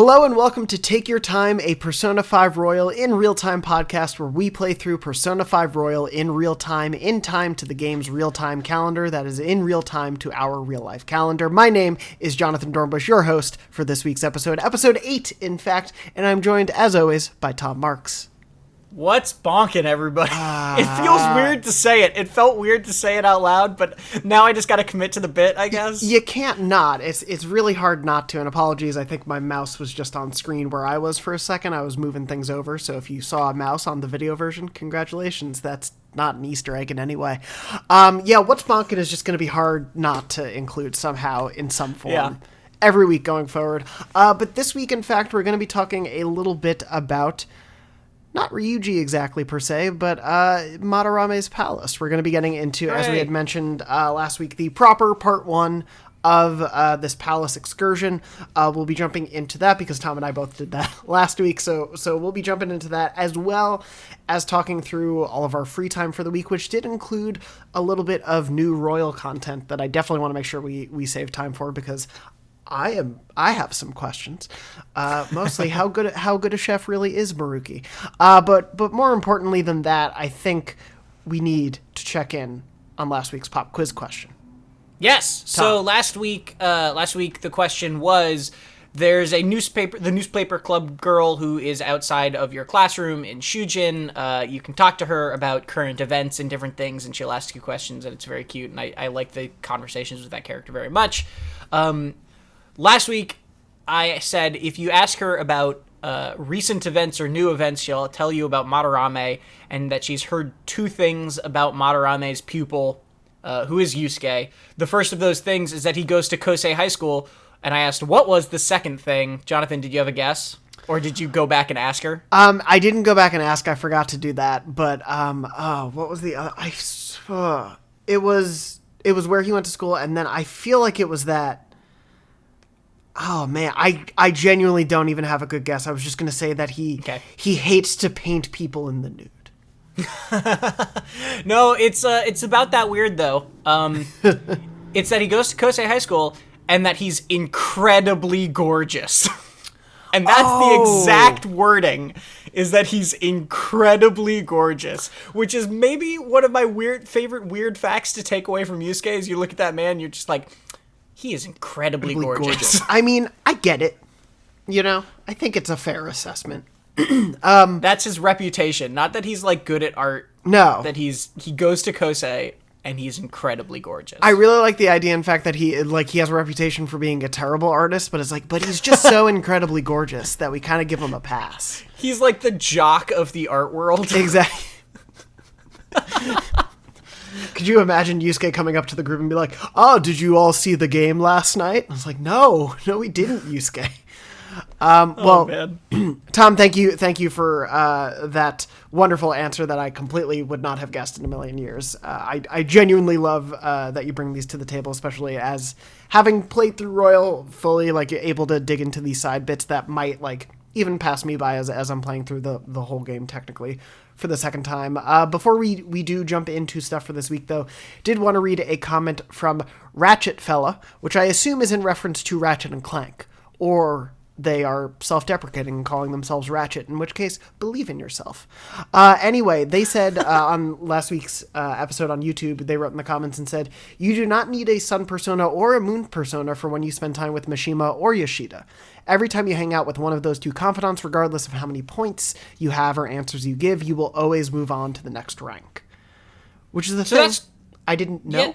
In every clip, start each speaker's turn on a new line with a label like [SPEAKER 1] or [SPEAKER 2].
[SPEAKER 1] Hello and welcome to Take Your Time, a Persona 5 Royal in real-time podcast where we play through Persona 5 Royal in real time to the game's real-time calendar that is in real time to our real-life calendar. My name is Jonathon Dornbush, your host for this week's episode 8 in fact, and I'm joined as always by Tom Marks.
[SPEAKER 2] What's bonking, everybody? It feels weird to say it. It felt weird to say it out loud, but now I just gotta commit to the bit, I guess.
[SPEAKER 1] You can't not. It's really hard not to, and apologies, I think my mouse was just on screen where I was for a second. I was moving things over, so if you saw a mouse on the video version, congratulations. That's not an Easter egg in any way. What's bonking is just gonna be hard not to include somehow in some form. Every week going forward. But this week, in fact, we're gonna be talking a little bit about not Ryuji exactly per se, but Madarame's Palace. We're going to be getting into, as we had mentioned last week, the proper part one of this palace excursion. We'll be jumping into that because Tom and I both did that last week, so we'll be jumping into that as well as talking through all of our free time for the week, which did include a little bit of new royal content that I definitely want to make sure we save time for because I have some questions. Mostly how good a chef really is Maruki. But more importantly than that, I think we need to check in on last week's pop quiz question.
[SPEAKER 2] Yes.
[SPEAKER 1] Tom.
[SPEAKER 2] So last week the question was, there's the newspaper club girl who is outside of your classroom in Shujin. You can talk to her about current events and different things, and she'll ask you questions, and it's very cute, and I like the conversations with that character very much. Last week, I said if you ask her about recent events or new events, she'll tell you about Madarame, and that she's heard two things about Madarame's pupil, who is Yusuke. The first of those things is that he goes to Kosei High School, and I asked, what was the second thing? Jonathan, did you have a guess? Or did you go back and ask her?
[SPEAKER 1] I didn't go back and ask. I forgot to do that. But, what was the other? It was where he went to school, and then I feel like it was that. Oh, man, I genuinely don't even have a good guess. I was just going to say that he hates to paint people in the nude.
[SPEAKER 2] No, it's about that weird, though. It's that he goes to Kosei High School, and that he's incredibly gorgeous. And that's the exact wording, is that he's incredibly gorgeous, which is maybe one of my favorite weird facts to take away from Yusuke, is you look at that man, you're just like, he is incredibly gorgeous.
[SPEAKER 1] I mean, I get it. You know, I think it's a fair assessment.
[SPEAKER 2] That's his reputation. Not that he's like good at art.
[SPEAKER 1] No.
[SPEAKER 2] That he goes to Kosei and he's incredibly gorgeous.
[SPEAKER 1] I really like the idea, in fact, that he has a reputation for being a terrible artist, but he's just so incredibly gorgeous that we kind of give him a pass.
[SPEAKER 2] He's like the jock of the art world.
[SPEAKER 1] Exactly. Could you imagine Yusuke coming up to the group and be like, "Oh, did you all see the game last night?" I was like, No, we didn't, Yusuke. Man. Tom, thank you for that wonderful answer that I completely would not have guessed in a million years. I genuinely love that you bring these to the table, especially as having played through Royal fully, like you're able to dig into these side bits that might like even pass me by as I'm playing through the whole game technically for the second time. Before we do jump into stuff for this week, though, did want to read a comment from Ratchet Fella, which I assume is in reference to Ratchet and Clank, or they are self-deprecating and calling themselves Ratchet, in which case, believe in yourself. Anyway, they said on last week's episode on YouTube, they wrote in the comments and said, "You do not need a sun persona or a moon persona for when you spend time with Mishima or Yoshida. Every time you hang out with one of those two confidants, regardless of how many points you have or answers you give, you will always move on to the next rank." Which is the thing I didn't know.
[SPEAKER 2] Yeah,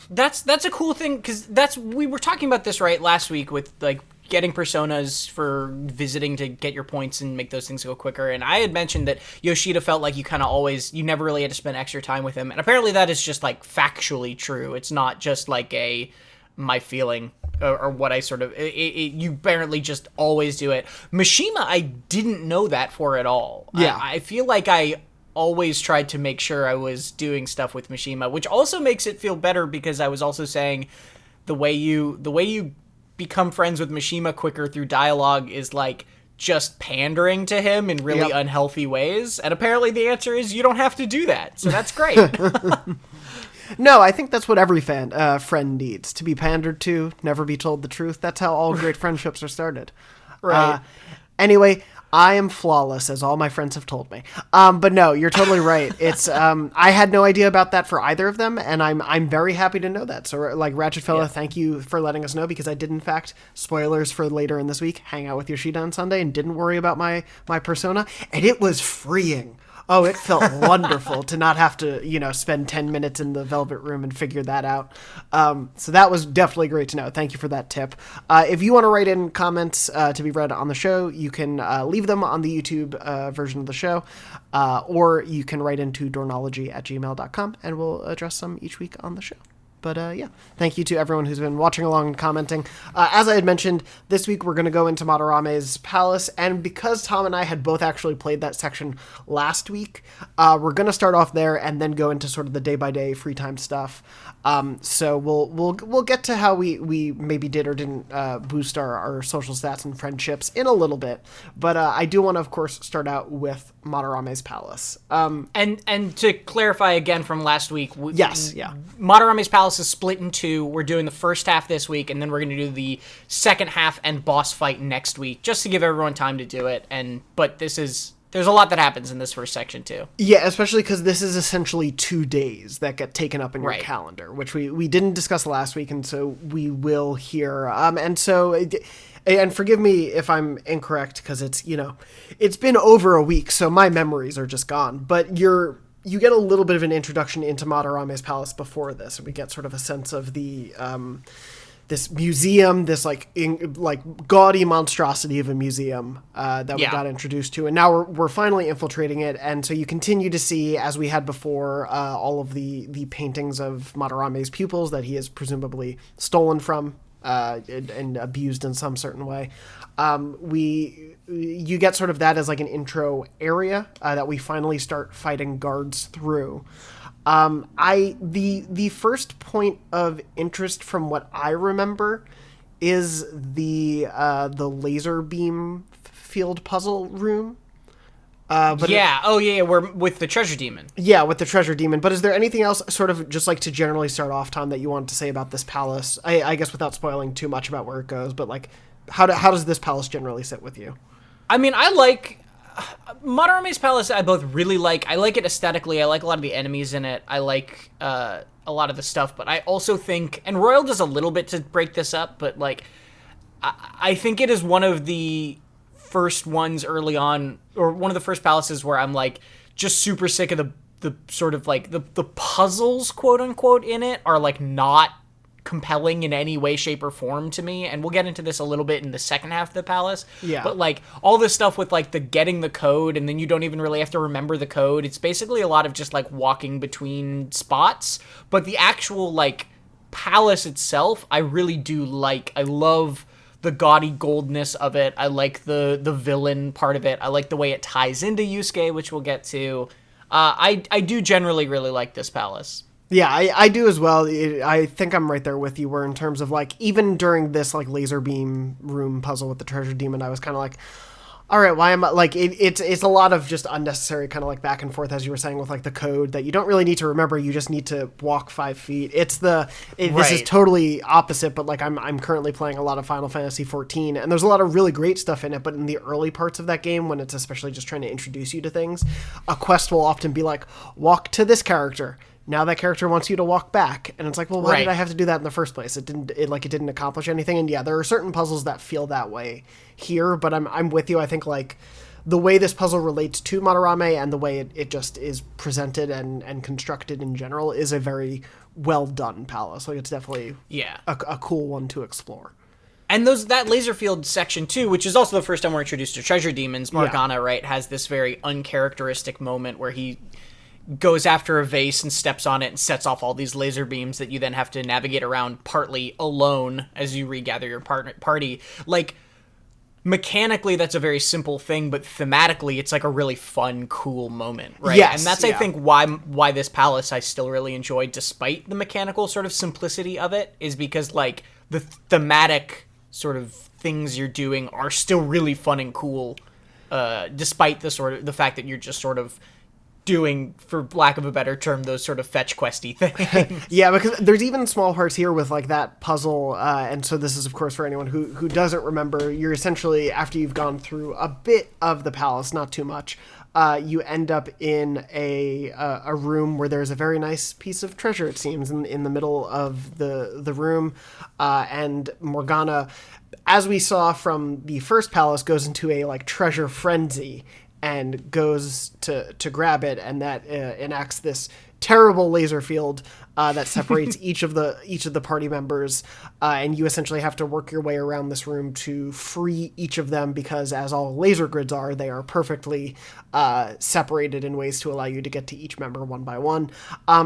[SPEAKER 2] that's a cool thing, because we were talking about this last week with like getting personas for visiting to get your points and make those things go quicker. And I had mentioned that Yoshida felt like you never really had to spend extra time with him. And apparently that is just like factually true. It's not just like my feeling or what I sort of, you apparently just always do it. Mishima, I didn't know that for at all.
[SPEAKER 1] Yeah.
[SPEAKER 2] I feel like I always tried to make sure I was doing stuff with Mishima, which also makes it feel better because I was also saying the way you become friends with Mishima quicker through dialogue is like just pandering to him in really unhealthy ways. And apparently the answer is you don't have to do that. So that's great.
[SPEAKER 1] No, I think that's what every friend needs, to be pandered to, never be told the truth. That's how all great friendships are started.
[SPEAKER 2] Right.
[SPEAKER 1] Anyway, I am flawless, as all my friends have told me. But no, you're totally right. It's I had no idea about that for either of them, and I'm very happy to know that. So, like, Ratchet Fella, thank you for letting us know, because I did, in fact, spoilers for later in this week, hang out with Yoshida on Sunday and didn't worry about my persona, and it was freeing. Oh, it felt wonderful to not have to, spend 10 minutes in the Velvet Room and figure that out. So that was definitely great to know. Thank you for that tip. If you want to write in comments to be read on the show, you can leave them on the YouTube version of the show, or you can write into dornology@gmail.com, and we'll address them each week on the show. But thank you to everyone who's been watching along and commenting. As I had mentioned, this week we're going to go into Madarame's palace, and because Tom and I had both actually played that section last week, we're going to start off there and then go into sort of the day-by-day free time stuff. So we'll get to how we maybe did or didn't boost our social stats and friendships in a little bit. But I do want to, of course, start out with Madarame's palace.
[SPEAKER 2] And to clarify again from last week, Madarame's palace is split in two. We're doing the first half this week, and then we're going to do the second half and boss fight next week, just to give everyone time to do it. But there's a lot that happens in this first section too. Yeah,
[SPEAKER 1] especially because this is essentially 2 days that get taken up in your calendar, which we didn't discuss last week, and so we will here. And forgive me if I'm incorrect, because it's been over a week, so my memories are just gone. But you get a little bit of an introduction into Madarame's palace before this, and we get sort of a sense of the this museum, this gaudy monstrosity of a museum that we got introduced to, and now we're finally infiltrating it. And so you continue to see, as we had before, all of the paintings of Madarame's pupils that he has presumably stolen from and abused in some certain way. You get sort of that as like an intro area that we finally start fighting guards through. The first point of interest from what I remember is the laser beam field puzzle room.
[SPEAKER 2] We're with the treasure demon.
[SPEAKER 1] Yeah, with the treasure demon. But is there anything else, sort of just like to generally start off, Tom, that you wanted to say about this palace? I guess without spoiling too much about where it goes, but like, how does this palace generally sit with you?
[SPEAKER 2] I mean, I like Madarame's palace. I both really like. I like it aesthetically. I like a lot of the enemies in it. I like a lot of the stuff. But I also think, and Royal does a little bit to break this up, but like, I think it is one of the first ones early on, or one of the first palaces where I'm like just super sick of the sort of like the puzzles, quote unquote, in it are like not compelling in any way, shape, or form to me. And we'll get into this a little bit in the second half of the palace.
[SPEAKER 1] Yeah.
[SPEAKER 2] But like all this stuff with like the getting the code, and then you don't even really have to remember the code. It's basically a lot of just like walking between spots. But the actual like palace itself, I really do like. I love the gaudy goldness of it. I like the villain part of it. I like the way it ties into Yusuke, which we'll get to. I do generally really like this palace.
[SPEAKER 1] Yeah, I do as well. I think I'm right there with you, where in terms of like, even during this like laser beam room puzzle with the treasure demon, I was kind of like, all right, why am I like, it's a lot of just unnecessary kind of like back and forth, as you were saying, with like the code that you don't really need to remember. You just need to walk 5 feet. This is totally opposite, but like I'm currently playing a lot of Final Fantasy 14, and there's a lot of really great stuff in it. But in the early parts of that game, when it's especially just trying to introduce you to things, a quest will often be like, walk to this character. Now that character wants you to walk back, and it's like, well, why did I have to do that in the first place? It didn't accomplish anything. And yeah, there are certain puzzles that feel that way here, but I'm with you. I think like the way this puzzle relates to Madarame and the way it just is presented and constructed in general is a very well done palace. Like, it's definitely a cool one to explore.
[SPEAKER 2] And that laser field section too, which is also the first time we're introduced to treasure demons. Morgana, right, has this very uncharacteristic moment where he goes after a vase and steps on it and sets off all these laser beams that you then have to navigate around partly alone as you regather your party. Like, mechanically, that's a very simple thing, but thematically, it's like a really fun, cool moment, right?
[SPEAKER 1] Yes,
[SPEAKER 2] and that's, I think, why this palace I still really enjoyed, despite the mechanical sort of simplicity of it, is because, like, the thematic sort of things you're doing are still really fun and cool, despite the fact that you're just sort of doing, for lack of a better term, those sort of fetch questy things.
[SPEAKER 1] Yeah, because there's even small parts here with like that puzzle, and so this is of course for anyone who doesn't remember. You're essentially, after you've gone through a bit of the palace, not too much, you end up in a room where there's a very nice piece of treasure, it seems, in the middle of the room, and Morgana, as we saw from the first palace, goes into a like treasure frenzy and goes to grab it, and that enacts this terrible laser field that separates each of the party members, and you essentially have to work your way around this room to free each of them, because as all laser grids are, they are perfectly separated in ways to allow you to get to each member one by one.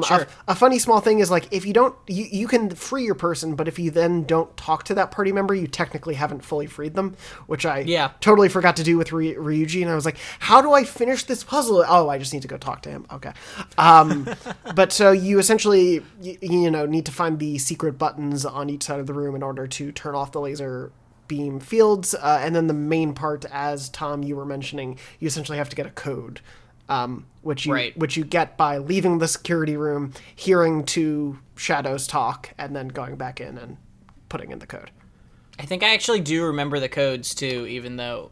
[SPEAKER 2] Sure.
[SPEAKER 1] A funny small thing is, like, if you don't, you can free your person, but if you then don't talk to that party member, you technically haven't fully freed them, which I totally forgot to do with Ryuji, and I was like, how do I finish this puzzle? Oh, I just need to go talk to him. Okay. But so you essentially, you know, need to find the secret buttons on each side of the room in order to turn off the laser beam fields, and then the main part, as Tom, you were mentioning, you essentially have to get a code, which you get by leaving the security room, hearing two shadows talk, and then going back in and putting in the code.
[SPEAKER 2] I think I actually do remember the codes too, even though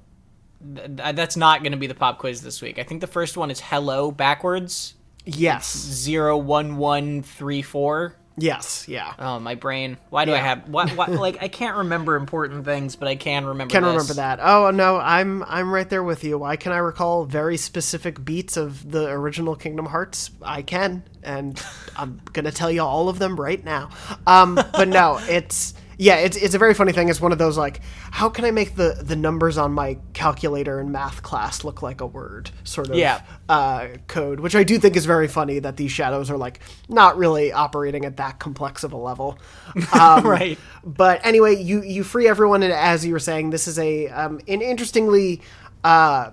[SPEAKER 2] that's not going to be the pop quiz this week. I think the first one is hello backwards.
[SPEAKER 1] Yes.
[SPEAKER 2] 01134.
[SPEAKER 1] Yes, yeah.
[SPEAKER 2] Oh, my brain. Why do I have what like I can't remember important things, but I can remember
[SPEAKER 1] remember that. Oh, no, I'm right there with you. Why can I recall very specific beats of the original Kingdom Hearts? I can, and I'm going to tell you all of them right now. But no, it's a very funny thing. It's one of those, like, how can I make the numbers on my calculator in math class look like a word sort of code, which I do think is very funny, that these shadows are, like, not really operating at that complex of a level.
[SPEAKER 2] Right.
[SPEAKER 1] But anyway, you free everyone, and as you were saying, this is an interestingly, I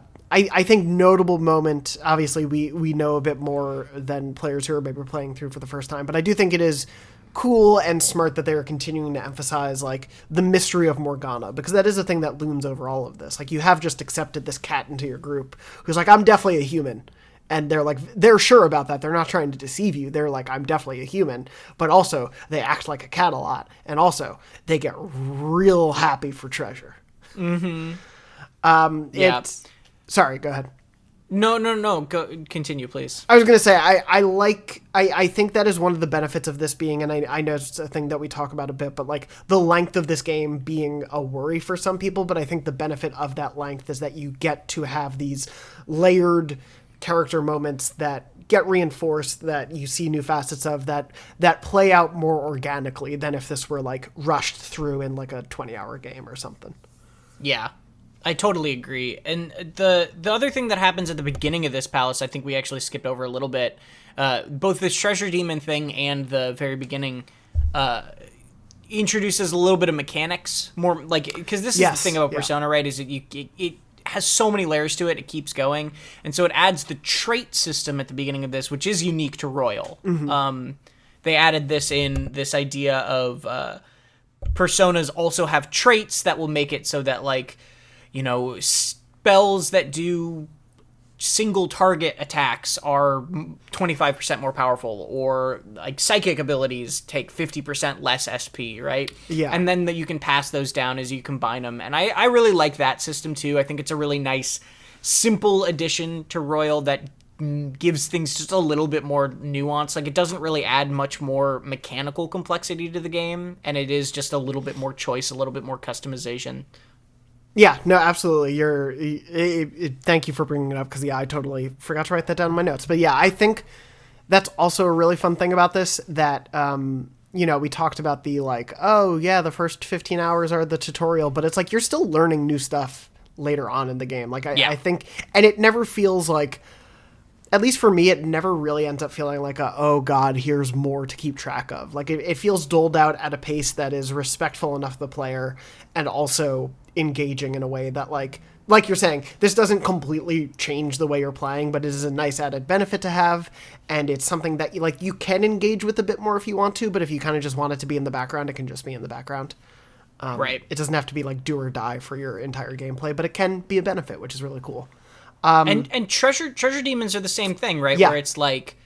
[SPEAKER 1] think, notable moment. Obviously, we know a bit more than players who are maybe playing through for the first time, but I do think it is cool and smart that they are continuing to emphasize, like, the mystery of Morgana, because that is a thing that looms over all of this. Like, you have just accepted this cat into your group who's like, I'm definitely a human, and they're sure about that. They're not trying to deceive you. They're like, I'm definitely a human, but also they act like a cat a lot, and also they get real happy for treasure. Sorry, go ahead.
[SPEAKER 2] No. Continue, please.
[SPEAKER 1] I was going to say, I think that is one of the benefits of this being, and I know it's a thing that we talk about a bit, but like the length of this game being a worry for some people, but I think the benefit of that length is that you get to have these layered character moments that get reinforced, that you see new facets of, that play out more organically than if this were like rushed through in like a 20-hour game or something.
[SPEAKER 2] Yeah. I totally agree. And the other thing that happens at the beginning of this palace, I think we actually skipped over a little bit. Both this treasure demon thing and the very beginning introduces a little bit of mechanics. More like, because this is the thing about Persona, right? Is that it has so many layers to it. It keeps going, and so it adds the trait system at the beginning of this, which is unique to Royal. They added this idea of personas also have traits that will make it so that, like, you know, spells that do single target attacks are 25% more powerful, or like psychic abilities take 50% less SP, right?
[SPEAKER 1] Yeah.
[SPEAKER 2] And then that you can pass those down as you combine them. And I really like that system too. I think it's a really nice, simple addition to Royal that gives things just a little bit more nuance. Like, it doesn't really add much more mechanical complexity to the game, and it is just a little bit more choice, a little bit more customization.
[SPEAKER 1] Yeah, no, absolutely. Thank you for bringing it up, because I totally forgot to write that down in my notes. But yeah, I think that's also a really fun thing about this, that you know, we talked about the, like, oh yeah, the first 15 hours are the tutorial, but it's like you're still learning new stuff later on in the game. Like, I think, and it never feels like, at least for me, it never really ends up feeling like oh god, here's more to keep track of. Like, it feels doled out at a pace that is respectful enough of the player, and also engaging in a way that, like you're saying, this doesn't completely change the way you're playing, but it is a nice added benefit to have, and it's something that you can engage with a bit more if you want to, but if you kind of just want it to be in the background, it can just be in the background.
[SPEAKER 2] Right.
[SPEAKER 1] It doesn't have to be like do or die for your entire gameplay, but it can be a benefit, which is really cool.
[SPEAKER 2] And treasure demons are the same thing, right?
[SPEAKER 1] Yeah.
[SPEAKER 2] Where it's like,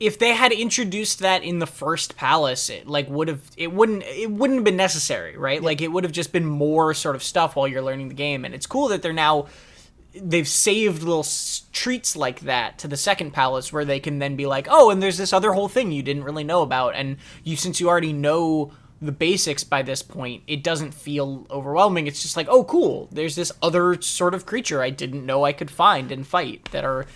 [SPEAKER 2] if they had introduced that in the first palace, it wouldn't have been necessary, right? Yeah. Like, it would have just been more sort of stuff while you're learning the game. And it's cool that they've saved little treats like that to the second palace, where they can then be like, oh, and there's this other whole thing you didn't really know about, and since you already know the basics by this point, it doesn't feel overwhelming. It's just like, oh, cool, there's this other sort of creature I didn't know I could find and fight, that are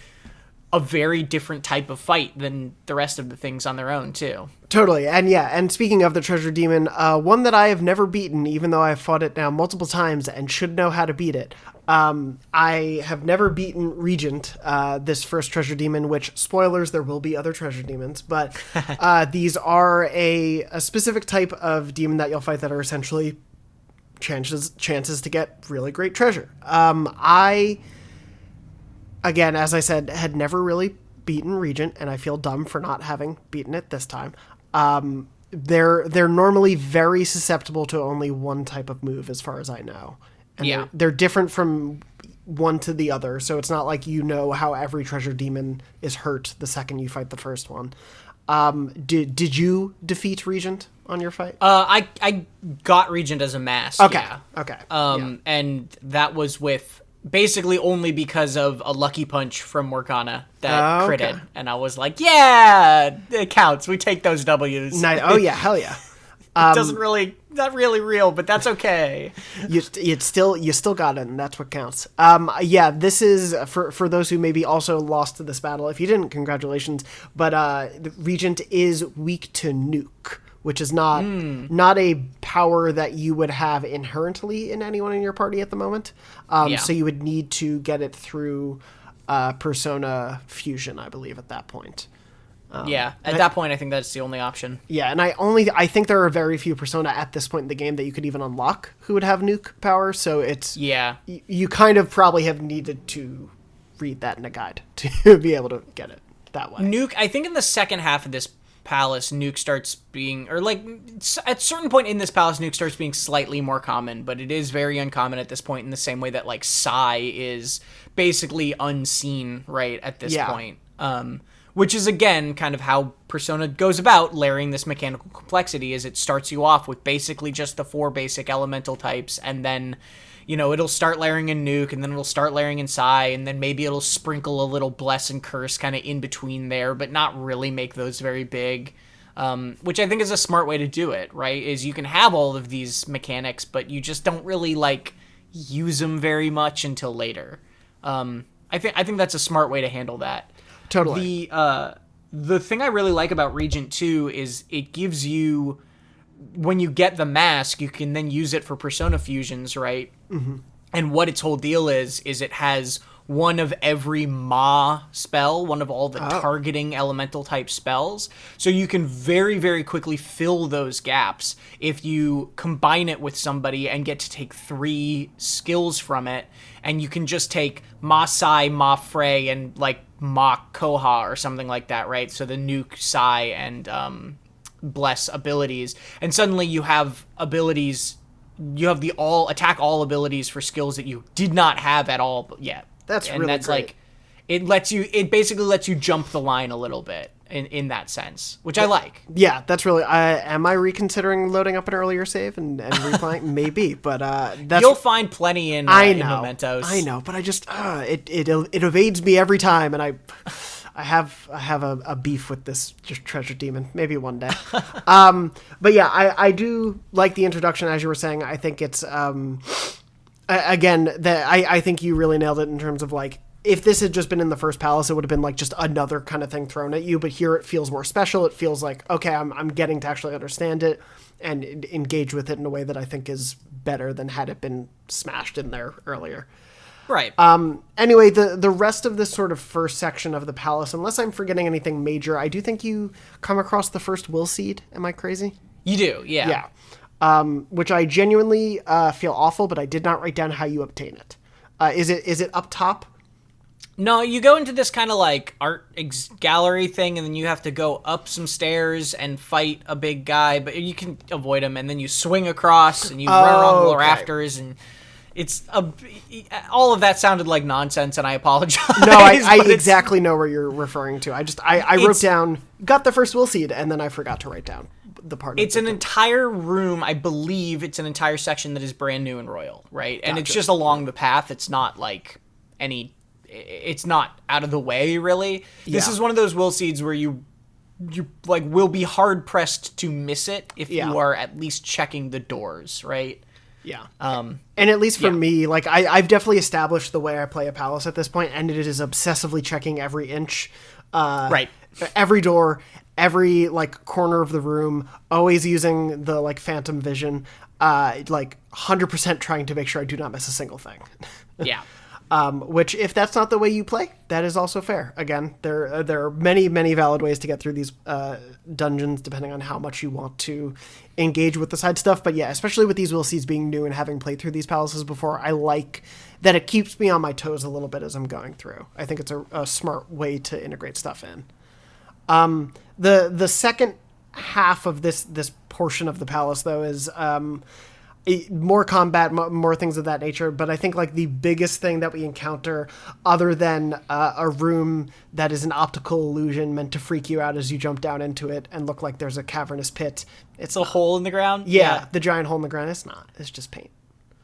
[SPEAKER 2] a very different type of fight than the rest of the things on their own, too.
[SPEAKER 1] Totally. And speaking of the treasure demon, one that I have never beaten, even though I've fought it now multiple times and should know how to beat it, I have never beaten Regent, this first treasure demon, which, spoilers, there will be other treasure demons, but these are a specific type of demon that you'll fight that are essentially chances to get really great treasure. Again, as I said, had never really beaten Regent, and I feel dumb for not having beaten it this time. They're normally very susceptible to only one type of move, as far as I know. And they're different from one to the other, so it's not like you know how every treasure demon is hurt the second you fight the first one. Did you defeat Regent on your fight?
[SPEAKER 2] I got Regent as a mask.
[SPEAKER 1] Okay.
[SPEAKER 2] Yeah.
[SPEAKER 1] Okay.
[SPEAKER 2] And that was with basically only because of a lucky punch from Morgana that critted, and I was like, yeah, it counts. We take those W's.
[SPEAKER 1] Oh yeah, hell yeah.
[SPEAKER 2] It not really real, but that's okay.
[SPEAKER 1] You still got it, and that's what counts. This is for those who maybe also lost to this battle. If you didn't, congratulations. But the Regent is weak to nuke, which is not a power that you would have inherently in anyone in your party at the moment. So you would need to get it through Persona Fusion, I believe, at that point.
[SPEAKER 2] At that point, I think that's the only option.
[SPEAKER 1] Yeah, and I think there are very few Persona at this point in the game that you could even unlock who would have nuke power, so it's...
[SPEAKER 2] Yeah.
[SPEAKER 1] You kind of probably have needed to read that in a guide to be able to get it that way.
[SPEAKER 2] Nuke, I think in the second half of this palace, nuke starts being... Or, like, at a certain point in this palace, nuke starts being slightly more common, but it is very uncommon at this point, in the same way that, like, Sai is basically unseen, right, at this point. Which is, again, kind of how Persona goes about layering this mechanical complexity, is it starts you off with basically just the 4 basic elemental types, and then, it'll start layering in Nuke, and then it'll start layering in Sai, and then maybe it'll sprinkle a little Bless and Curse kind of in between there, but not really make those very big, which I think is a smart way to do it, right? Is you can have all of these mechanics, but you just don't really, like, use them very much until later. I think that's a smart way to handle that.
[SPEAKER 1] Totally.
[SPEAKER 2] The thing I really like about Regent 2 is it gives you, when you get the mask, you can then use it for Persona fusions, right? Mm-hmm. And what its whole deal is it has one of every Ma spell, one of all the targeting elemental type spells. So you can very, very quickly fill those gaps if you combine it with somebody and get to take 3 skills from it. And you can just take Ma Sai, Ma Frey, and like Ma Koha or something like that, right? So the Nuke, Sai, and Bless abilities. And suddenly you have abilities, you have the attack all abilities for skills that you did not have at all yet.
[SPEAKER 1] That's really great.
[SPEAKER 2] Like, it basically lets you jump the line a little bit in that sense, which I like.
[SPEAKER 1] Yeah, that's really, am I reconsidering loading up an earlier save and replaying? Maybe, but that's...
[SPEAKER 2] You'll find plenty in Mementos.
[SPEAKER 1] I know, but I just, it evades me every time, and I have a beef with this just treasure demon. Maybe one day. But yeah, I do like the introduction, as you were saying. I think it's, again, I think you really nailed it in terms of, like, if this had just been in the first palace, it would have been like just another kind of thing thrown at you. But here it feels more special. It feels like, okay, I'm getting to actually understand it and engage with it in a way that I think is better than had it been smashed in there earlier.
[SPEAKER 2] Right.
[SPEAKER 1] Anyway, the rest of this sort of first section of the palace, unless I'm forgetting anything major, I do think you come across the first will seed. Am I crazy?
[SPEAKER 2] You do, yeah.
[SPEAKER 1] Yeah. Which I genuinely feel awful, but I did not write down how you obtain it. Is it up top?
[SPEAKER 2] No, you go into this kind of like art gallery thing, and then you have to go up some stairs and fight a big guy, but you can avoid him, and then you swing across, and you run along the rafters, and all of that sounded like nonsense, and I apologize.
[SPEAKER 1] No, I exactly know where you're referring to. I wrote down, got the first will seed, and then I forgot to write down the part.
[SPEAKER 2] It's an entire room, I believe it's an entire section that is brand new and royal, right? And it's just along the path. It's not like it's not out of the way, really. This is one of those will seeds where you like will be hard pressed to miss it if you are at least checking the doors, right?
[SPEAKER 1] Yeah. And at least for me, like I've definitely established the way I play a palace at this point, and it is obsessively checking every inch,
[SPEAKER 2] right,
[SPEAKER 1] every door, every like corner of the room, always using the like phantom vision, like 100% trying to make sure I do not miss a single thing.
[SPEAKER 2] Yeah.
[SPEAKER 1] Which, if that's not the way you play, that is also fair. Again, there are many, many valid ways to get through these dungeons, depending on how much you want to engage with the side stuff. But yeah, especially with these will seeds being new and having played through these palaces before, I like that it keeps me on my toes a little bit as I'm going through. I think it's a smart way to integrate stuff in. The second half of this portion of the palace, though, is more combat, more things of that nature. But I think like the biggest thing that we encounter, other than a room that is an optical illusion meant to freak you out as you jump down into it and look like there's a cavernous pit.
[SPEAKER 2] It's a hole in the ground?
[SPEAKER 1] Yeah, the giant hole in the ground. It's not. It's just paint.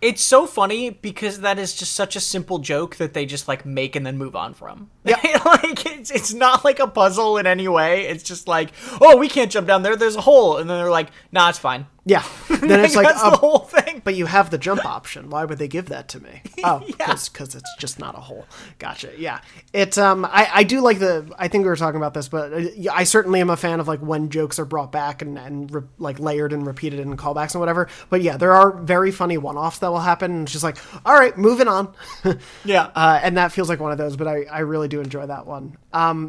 [SPEAKER 2] It's so funny because that is just such a simple joke that they just like make and then move on from.
[SPEAKER 1] Yeah.
[SPEAKER 2] Like it's not like a puzzle in any way. It's just like, oh, we can't jump down there. There's a hole. And then they're like, nah, it's fine.
[SPEAKER 1] Yeah. Then it's like,
[SPEAKER 2] that's the whole thing.
[SPEAKER 1] But you have the jump option. Why would they give that to me? Oh, because it's just not a hole. Gotcha. Yeah. It's I do like I think we were talking about this, but I certainly am a fan of like when jokes are brought back and like layered and repeated in callbacks and whatever. But yeah, there are very funny one-offs that will happen. And it's just like, all right, moving on.
[SPEAKER 2] Yeah.
[SPEAKER 1] And that feels like one of those, but I really do enjoy that one.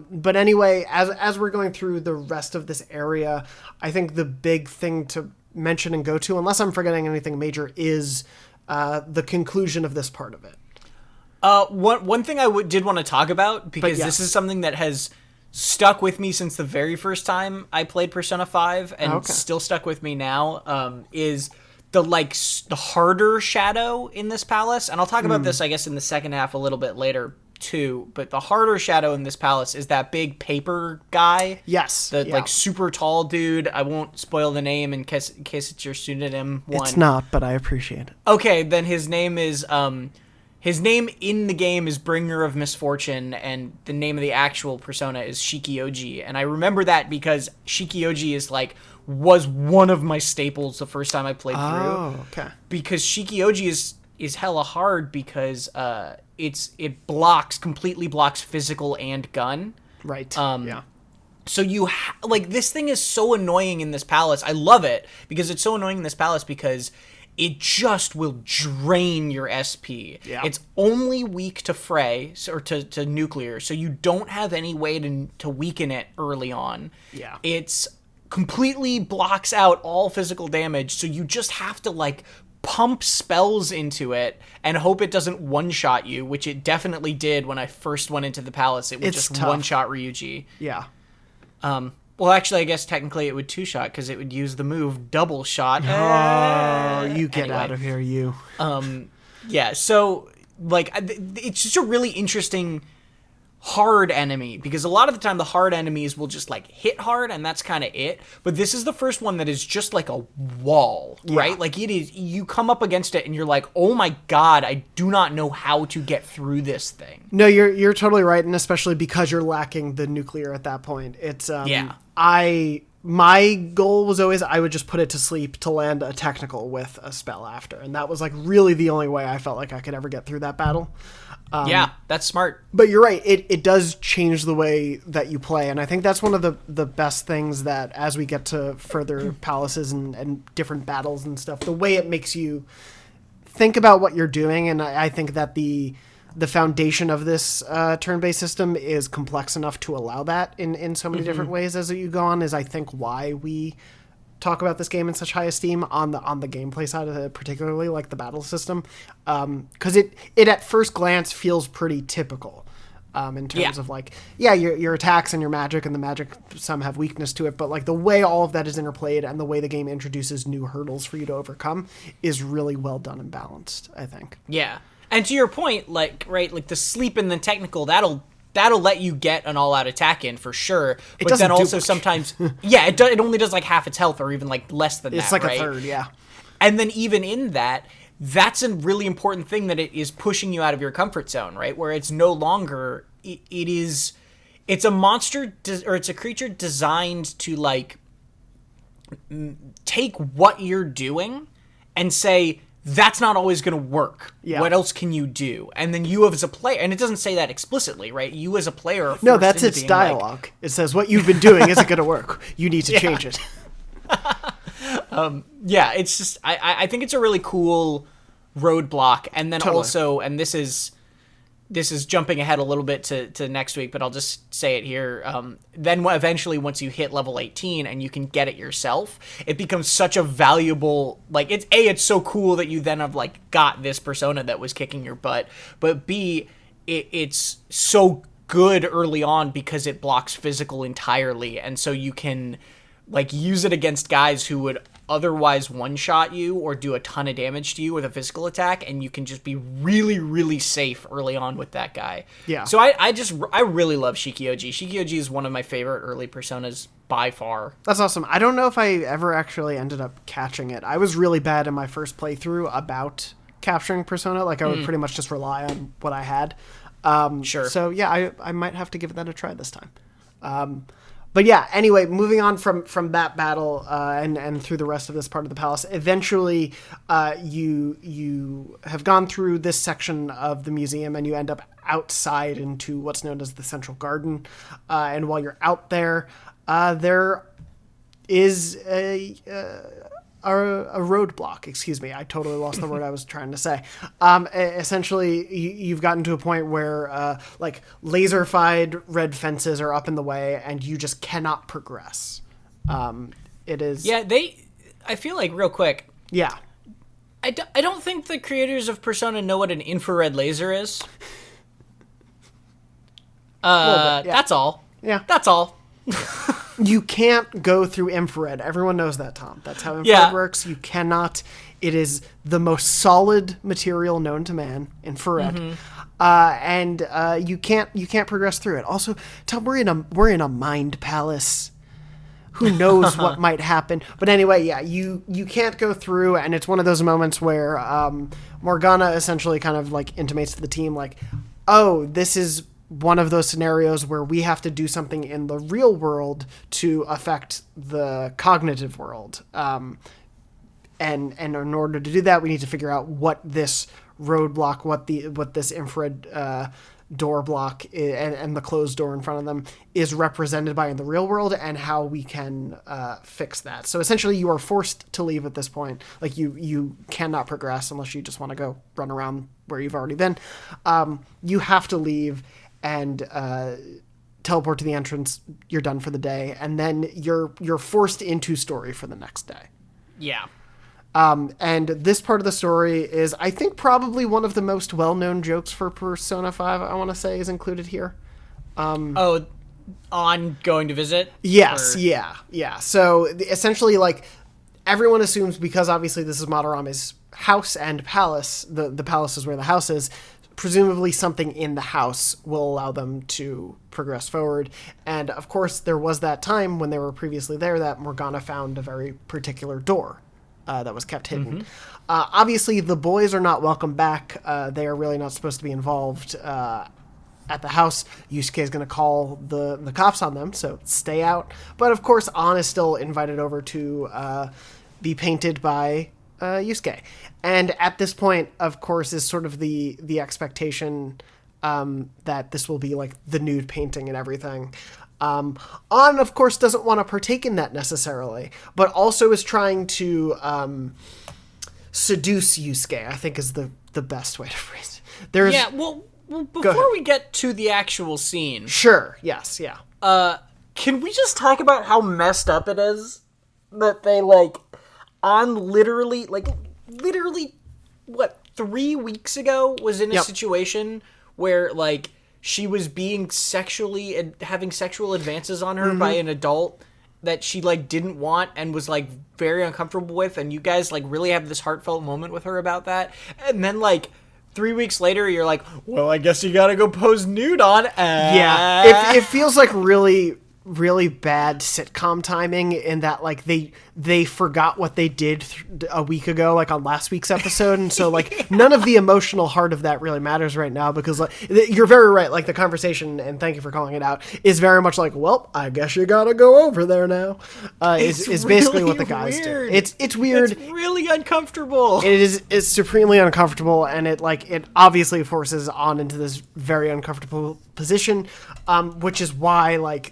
[SPEAKER 1] But anyway, as we're going through the rest of this area, I think the big thing to mention and go to, unless I'm forgetting anything major, is the conclusion of this part of it.
[SPEAKER 2] One thing I did want to talk about, because this is something that has stuck with me since the very first time I played Persona 5 and still stuck with me now, is the harder shadow in this palace. And I'll talk about this, I guess, in the second half a little bit later too, but the harder shadow in this palace is that big paper guy.
[SPEAKER 1] Yes.
[SPEAKER 2] Like super tall dude. I won't spoil the name in case it's your pseudonym one.
[SPEAKER 1] It's not, but I appreciate it.
[SPEAKER 2] Okay, then his name is his name in the game is Bringer of Misfortune, and the name of the actual persona is Shikioji. And I remember that because Shikioji was one of my staples the first time I played through.
[SPEAKER 1] Oh, okay.
[SPEAKER 2] Because Shikioji is hella hard because it completely blocks physical and gun.
[SPEAKER 1] Right. Yeah.
[SPEAKER 2] So this thing is so annoying in this palace. I love it because it's so annoying in this palace because it just will drain your SP.
[SPEAKER 1] Yeah.
[SPEAKER 2] It's only weak to fray or to nuclear, so you don't have any way to weaken it early on.
[SPEAKER 1] Yeah.
[SPEAKER 2] It's completely blocks out all physical damage, so you just have to pump spells into it and hope it doesn't one-shot you, which it definitely did when I first went into the palace. It would just one-shot Ryuji.
[SPEAKER 1] Yeah.
[SPEAKER 2] Well, actually, I guess technically it would two-shot because it would use the move double shot.
[SPEAKER 1] Oh, you get out of here, you.
[SPEAKER 2] Yeah, so, it's just a really interesting hard enemy, because a lot of the time the hard enemies will just hit hard and that's kind of it, but this is the first one that is just like a wall, right? It is, you come up against it and you're like, oh my god, I do not know how to get through this thing.
[SPEAKER 1] No, you're totally right, and especially because you're lacking the nuclear at that point. It's my goal was always I would just put it to sleep to land a technical with a spell after, and that was really the only way I felt like I could ever get through that battle.
[SPEAKER 2] Yeah, that's smart.
[SPEAKER 1] But you're right. It does change the way that you play. And I think that's one of the best things that as we get to further palaces and different battles and stuff, the way it makes you think about what you're doing. And I think that the foundation of this turn-based system is complex enough to allow that in so many different ways as you go on, is I think why we talk about this game in such high esteem on the gameplay side of it, particularly the battle system, because it at first glance feels pretty typical, in terms of like, your attacks and your magic, and the magic, some have weakness to it, but like the way all of that is interplayed and the way the game introduces new hurdles for you to overcome is really well done and balanced, I think.
[SPEAKER 2] Yeah. And to your point, like, right, like the sleep and the technical, that'll let you get an all-out attack in for sure. But then also sometimes, it only does like half its health or even like less than that,
[SPEAKER 1] it's like
[SPEAKER 2] right?
[SPEAKER 1] a third, yeah.
[SPEAKER 2] And then even in that, that's a really important thing, that it is pushing you out of your comfort zone, right? Where it's no longer, it's a monster, or it's a creature designed to like take what you're doing and say, that's not always going to work. Yeah. What else can you do? And then you as a player, and it doesn't say that explicitly, right? You as a player are
[SPEAKER 1] no, that's its dialogue. Like, it says, what you've been doing isn't going to work. You need to change it.
[SPEAKER 2] It's just, I think it's a really cool roadblock. And then also, and this is jumping ahead a little bit to next week, but I'll just say it here. Then eventually, once you hit level 18 and you can get it yourself, it becomes such a valuable, like, it's so cool that you then have like got this persona that was kicking your butt, but B, it's so good early on because it blocks physical entirely, and so you can like use it against guys who would otherwise one-shot you or do a ton of damage to you with a physical attack, and you can just be really, really safe early on with that guy.
[SPEAKER 1] Yeah.
[SPEAKER 2] So I really love Shikioji. Shikioji is one of my favorite early personas by far.
[SPEAKER 1] That's awesome. I don't know if I ever actually ended up catching it. I was really bad in my first playthrough about capturing Persona. Like, I would pretty much just rely on what I had.
[SPEAKER 2] Sure.
[SPEAKER 1] So, yeah, I might have to give that a try this time. But yeah, anyway, moving on from that battle and through the rest of this part of the palace, eventually you have gone through this section of the museum and you end up outside into what's known as the Central Garden. And while you're out there, there is a roadblock. Excuse me, I totally lost the word I was trying to say. Essentially, you've gotten to a point where like laser-fied red fences are up in the way, and you just cannot progress. It is.
[SPEAKER 2] Yeah, I feel like real quick.
[SPEAKER 1] Yeah.
[SPEAKER 2] I don't think the creators of Persona know what an infrared laser is. Bit, yeah. That's all.
[SPEAKER 1] Yeah.
[SPEAKER 2] That's all.
[SPEAKER 1] You can't go through infrared. Everyone knows that, Tom. That's how infrared works. You cannot. It is the most solid material known to man, infrared. And you can't progress through it. Also, Tom, we're in a mind palace. Who knows what might happen? But anyway, yeah, you can't go through, and it's one of those moments where Morgana essentially kind of like intimates to the team, like, oh, this is one of those scenarios where we have to do something in the real world to affect the cognitive world. And in order to do that, we need to figure out what this roadblock, what this infrared door block and the closed door in front of them is represented by in the real world, and how we can fix that. So essentially, you are forced to leave at this point. Like, you cannot progress unless you just want to go run around where you've already been. You have to leave and teleport to the entrance. You're done for the day, and then you're forced into story for the next day.
[SPEAKER 2] Yeah.
[SPEAKER 1] And this part of the story is, I think, probably one of the most well-known jokes for Persona 5, I want to say, is included here.
[SPEAKER 2] On going to visit?
[SPEAKER 1] Yes, yeah. So, essentially, like, everyone assumes, because obviously this is Madarame's house and palace, the palace is where the house is, presumably something in the house will allow them to progress forward. And, of course, there was that time when they were previously there that Morgana found a very particular door that was kept hidden. Obviously, the boys are not welcome back. They are really not supposed to be involved at the house. Yusuke is going to call the cops on them, so stay out. But, of course, An is still invited over to be painted by Yusuke. And at this point, of course, is sort of the expectation that this will be like the nude painting and everything. An, of course, doesn't want to partake in that necessarily, but also is trying to seduce Yusuke, I think is the best way to phrase it.
[SPEAKER 2] Well, before we get to the actual scene...
[SPEAKER 1] Sure, yes, yeah.
[SPEAKER 2] Can we just talk about how messed up it is that they, like, An literally, what, 3 weeks ago was in a situation where, like, she was being having sexual advances on her by an adult that she like didn't want and was like very uncomfortable with, and you guys like really have this heartfelt moment with her about that, and then like 3 weeks later you're like, well, I guess you gotta go pose nude on.
[SPEAKER 1] Yeah, it feels like really bad sitcom timing in that like they forgot what they did a week ago, like on last week's episode, and so like none of the emotional heart of that really matters right now, because like you're very right, like the conversation, and thank you for calling it out, is very much like, well, I guess you gotta go over there now. Is basically what the guys do. It's weird.
[SPEAKER 2] It's really uncomfortable.
[SPEAKER 1] It's supremely uncomfortable, and it obviously forces on into this very uncomfortable position, which is why like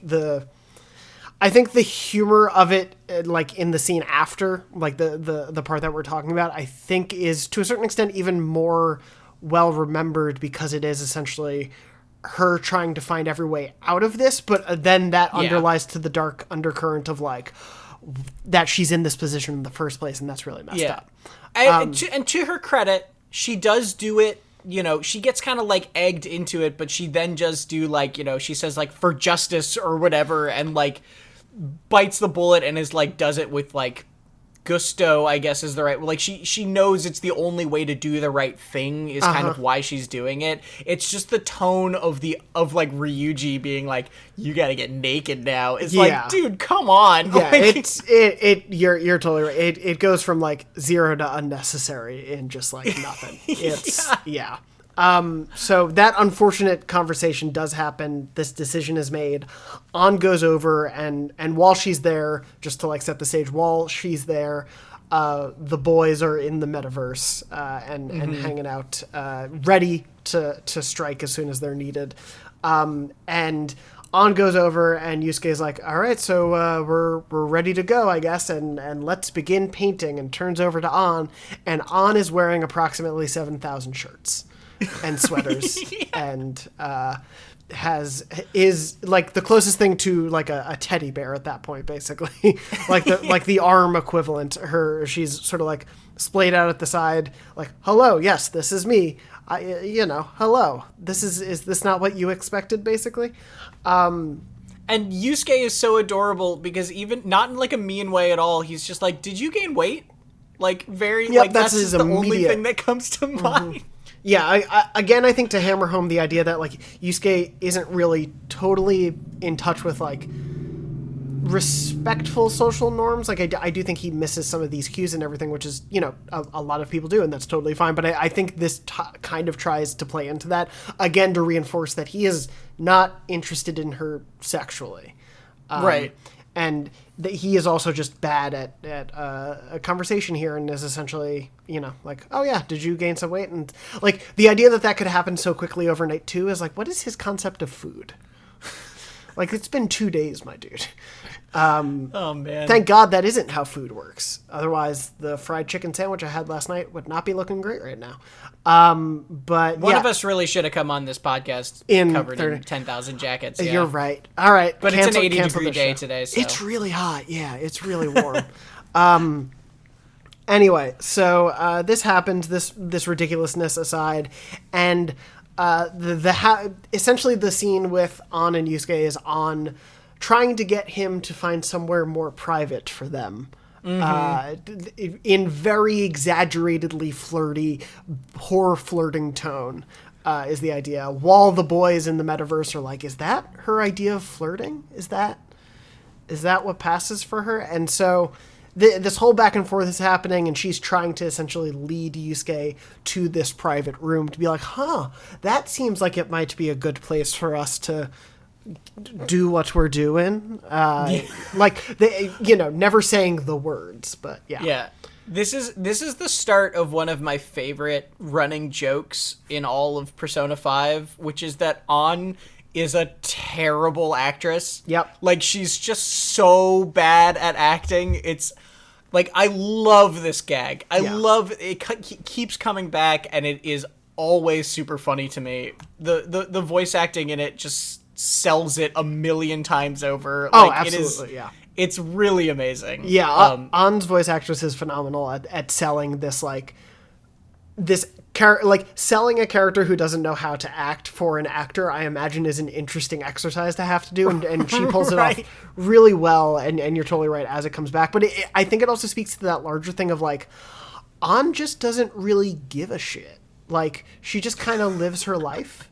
[SPEAKER 1] I think the humor of it, like in the scene after, like the part that we're talking about, I think is to a certain extent even more well remembered, because it is essentially her trying to find every way out of this, but then that underlies to the dark undercurrent of like that she's in this position in the first place, and that's really messed up.
[SPEAKER 2] And to her credit, she does do it. You know, she gets kind of like egged into it, but she then just do like, you know, she says like for justice or whatever, and like bites the bullet and is like does it with like gusto, I guess is the right, like she knows it's the only way to do the right thing is kind of why she's doing it. It's just the tone of like Ryuji being like, you gotta get naked now. It's like, dude, come on.
[SPEAKER 1] Yeah,
[SPEAKER 2] like,
[SPEAKER 1] you're totally right. It goes from like 0 to unnecessary in just like nothing. It's so that unfortunate conversation does happen. This decision is made. An goes over, and while she's there, just to like set the stage, while she's there, the boys are in the metaverse and hanging out, ready to strike as soon as they're needed. And An goes over, and Yusuke's like, all right, so we're ready to go, I guess, and let's begin painting, and turns over to An, and An is wearing approximately 7,000 shirts and sweaters, and is like the closest thing to like a teddy bear at that point, basically. like the arm equivalent. She's sort of like splayed out at the side, like, hello, yes, this is me. Hello. Is this not what you expected, basically?
[SPEAKER 2] And Yusuke is so adorable, because even not in like a mean way at all, he's just like, did you gain weight? Like very, like that's just the only thing that comes to mind.
[SPEAKER 1] Yeah, I think to hammer home the idea that, like, Yusuke isn't really totally in touch with, like, respectful social norms. Like, I do think he misses some of these cues and everything, which is, you know, a lot of people do, and that's totally fine. But I think this kind of tries to play into that, again, to reinforce that he is not interested in her sexually.
[SPEAKER 2] Right.
[SPEAKER 1] And that he is also just bad at a conversation here, and is essentially, you know, like, oh yeah, did you gain some weight? And like the idea that could happen so quickly overnight too is like, what is his concept of food? Like, it's been 2 days, my dude.
[SPEAKER 2] Oh man!
[SPEAKER 1] Thank God that isn't how food works. Otherwise, the fried chicken sandwich I had last night would not be looking great right now. But
[SPEAKER 2] one of us really should have come on this podcast covered in 10,000 jackets. Yeah.
[SPEAKER 1] You're right. All right,
[SPEAKER 2] but it's an 80-degree day today. So.
[SPEAKER 1] It's really hot. Yeah, it's really warm. Anyway, so this happened. This ridiculousness aside, and essentially the scene with An and Yusuke is An trying to get him to find somewhere more private for them. In very exaggeratedly flirty, horror flirting tone, is the idea. While the boys in the metaverse are like, is that her idea of flirting? Is that what passes for her? And so this whole back and forth is happening, and she's trying to essentially lead Yusuke to this private room to be like, that seems like it might be a good place for us to do what we're doing. Like, they, you know, never saying the words, but yeah.
[SPEAKER 2] Yeah. This is the start of one of my favorite running jokes in all of Persona 5, which is that An is a terrible actress.
[SPEAKER 1] Yep.
[SPEAKER 2] Like, she's just so bad at acting. It's like, I love this gag. I love it. Keeps coming back, and it is always super funny to me. The voice acting in it just sells it a million times over.
[SPEAKER 1] Oh, like, absolutely,
[SPEAKER 2] it's really amazing.
[SPEAKER 1] Yeah, An's voice actress is phenomenal at selling this, like, this like selling a character who doesn't know how to act for an actor, I imagine is an interesting exercise to have to do, and she pulls it off really well, and you're totally right as it comes back. But I think it also speaks to that larger thing of like, An just doesn't really give a shit. Like, she just kind of lives her life.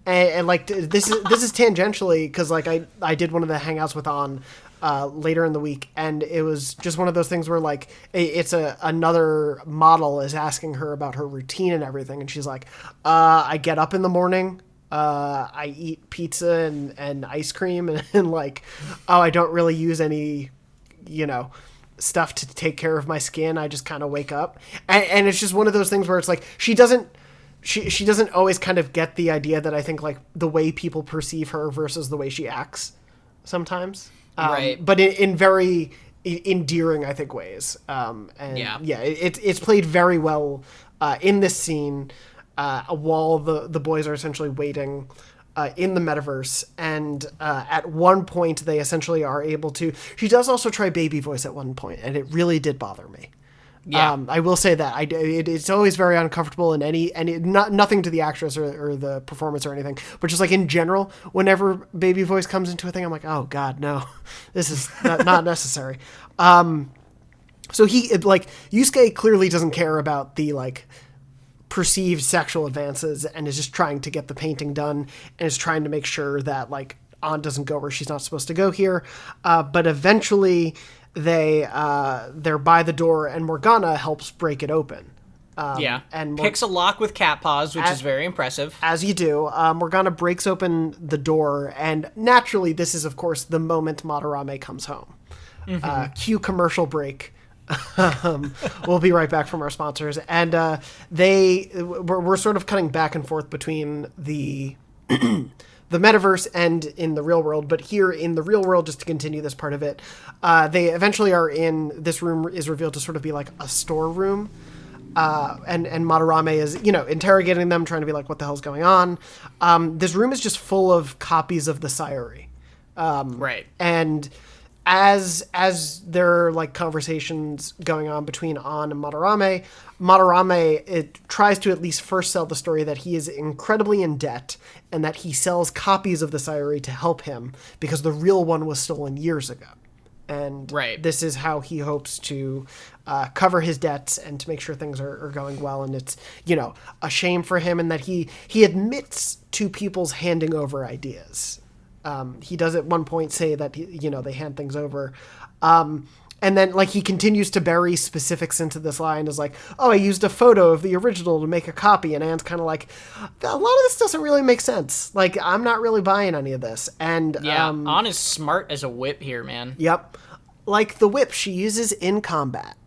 [SPEAKER 1] And like, this is tangentially, because like I did one of the hangouts with An later in the week, and it was just one of those things where like it's another model is asking her about her routine and everything, and she's like, I get up in the morning, I eat pizza and ice cream, and like, I don't really use any, stuff to take care of my skin. I just kind of wake up, and it's just one of those things where it's like she doesn't always kind of get the idea that I think like the way people perceive her versus the way she acts sometimes. Right. But in very endearing, I think, ways. It's played very well in this scene while the boys are essentially waiting in the metaverse. And at one point, they essentially are able to... She does also try baby voice at one point, and it really did bother me. Yeah, I will say that it's always very uncomfortable in any nothing to the actress or the performance or anything, but just like in general, whenever baby voice comes into a thing, I'm like, oh god, no, this is not necessary. So Yusuke clearly doesn't care about the like perceived sexual advances and is just trying to get the painting done and is trying to make sure that like An doesn't go where she's not supposed to go here, but eventually. They're by the door, and Morgana helps break it open.
[SPEAKER 2] And picks a lock with cat paws, which is very impressive.
[SPEAKER 1] As you do. Morgana breaks open the door, and naturally, this is, of course, the moment Madarame comes home. Cue commercial break. We'll be right back from our sponsors. And we're sort of cutting back and forth between the... the metaverse and in the real world, but here in the real world, just to continue this part of it, they eventually are in, this room is revealed to sort of be like a storeroom, and Madarame is, interrogating them, trying to be like, what the hell's going on? This room is just full of copies of the Sayuri.
[SPEAKER 2] Right.
[SPEAKER 1] And as there are like conversations going on between An and Madarame, it tries to at least first sell the story that he is incredibly in debt and that he sells copies of the Sayuri to help him because the real one was stolen years ago. And this is how he hopes to cover his debts and to make sure things are going well. And it's, a shame for him, and that he admits to people's handing over ideas. He does at one point say that, they hand things over. And then, like, he continues to bury specifics into this line as like, I used a photo of the original to make a copy. And Anne's kind of like, a lot of this doesn't really make sense. Like, I'm not really buying any of this. And
[SPEAKER 2] An is smart as a whip here, man.
[SPEAKER 1] Yep. Like the whip she uses in combat.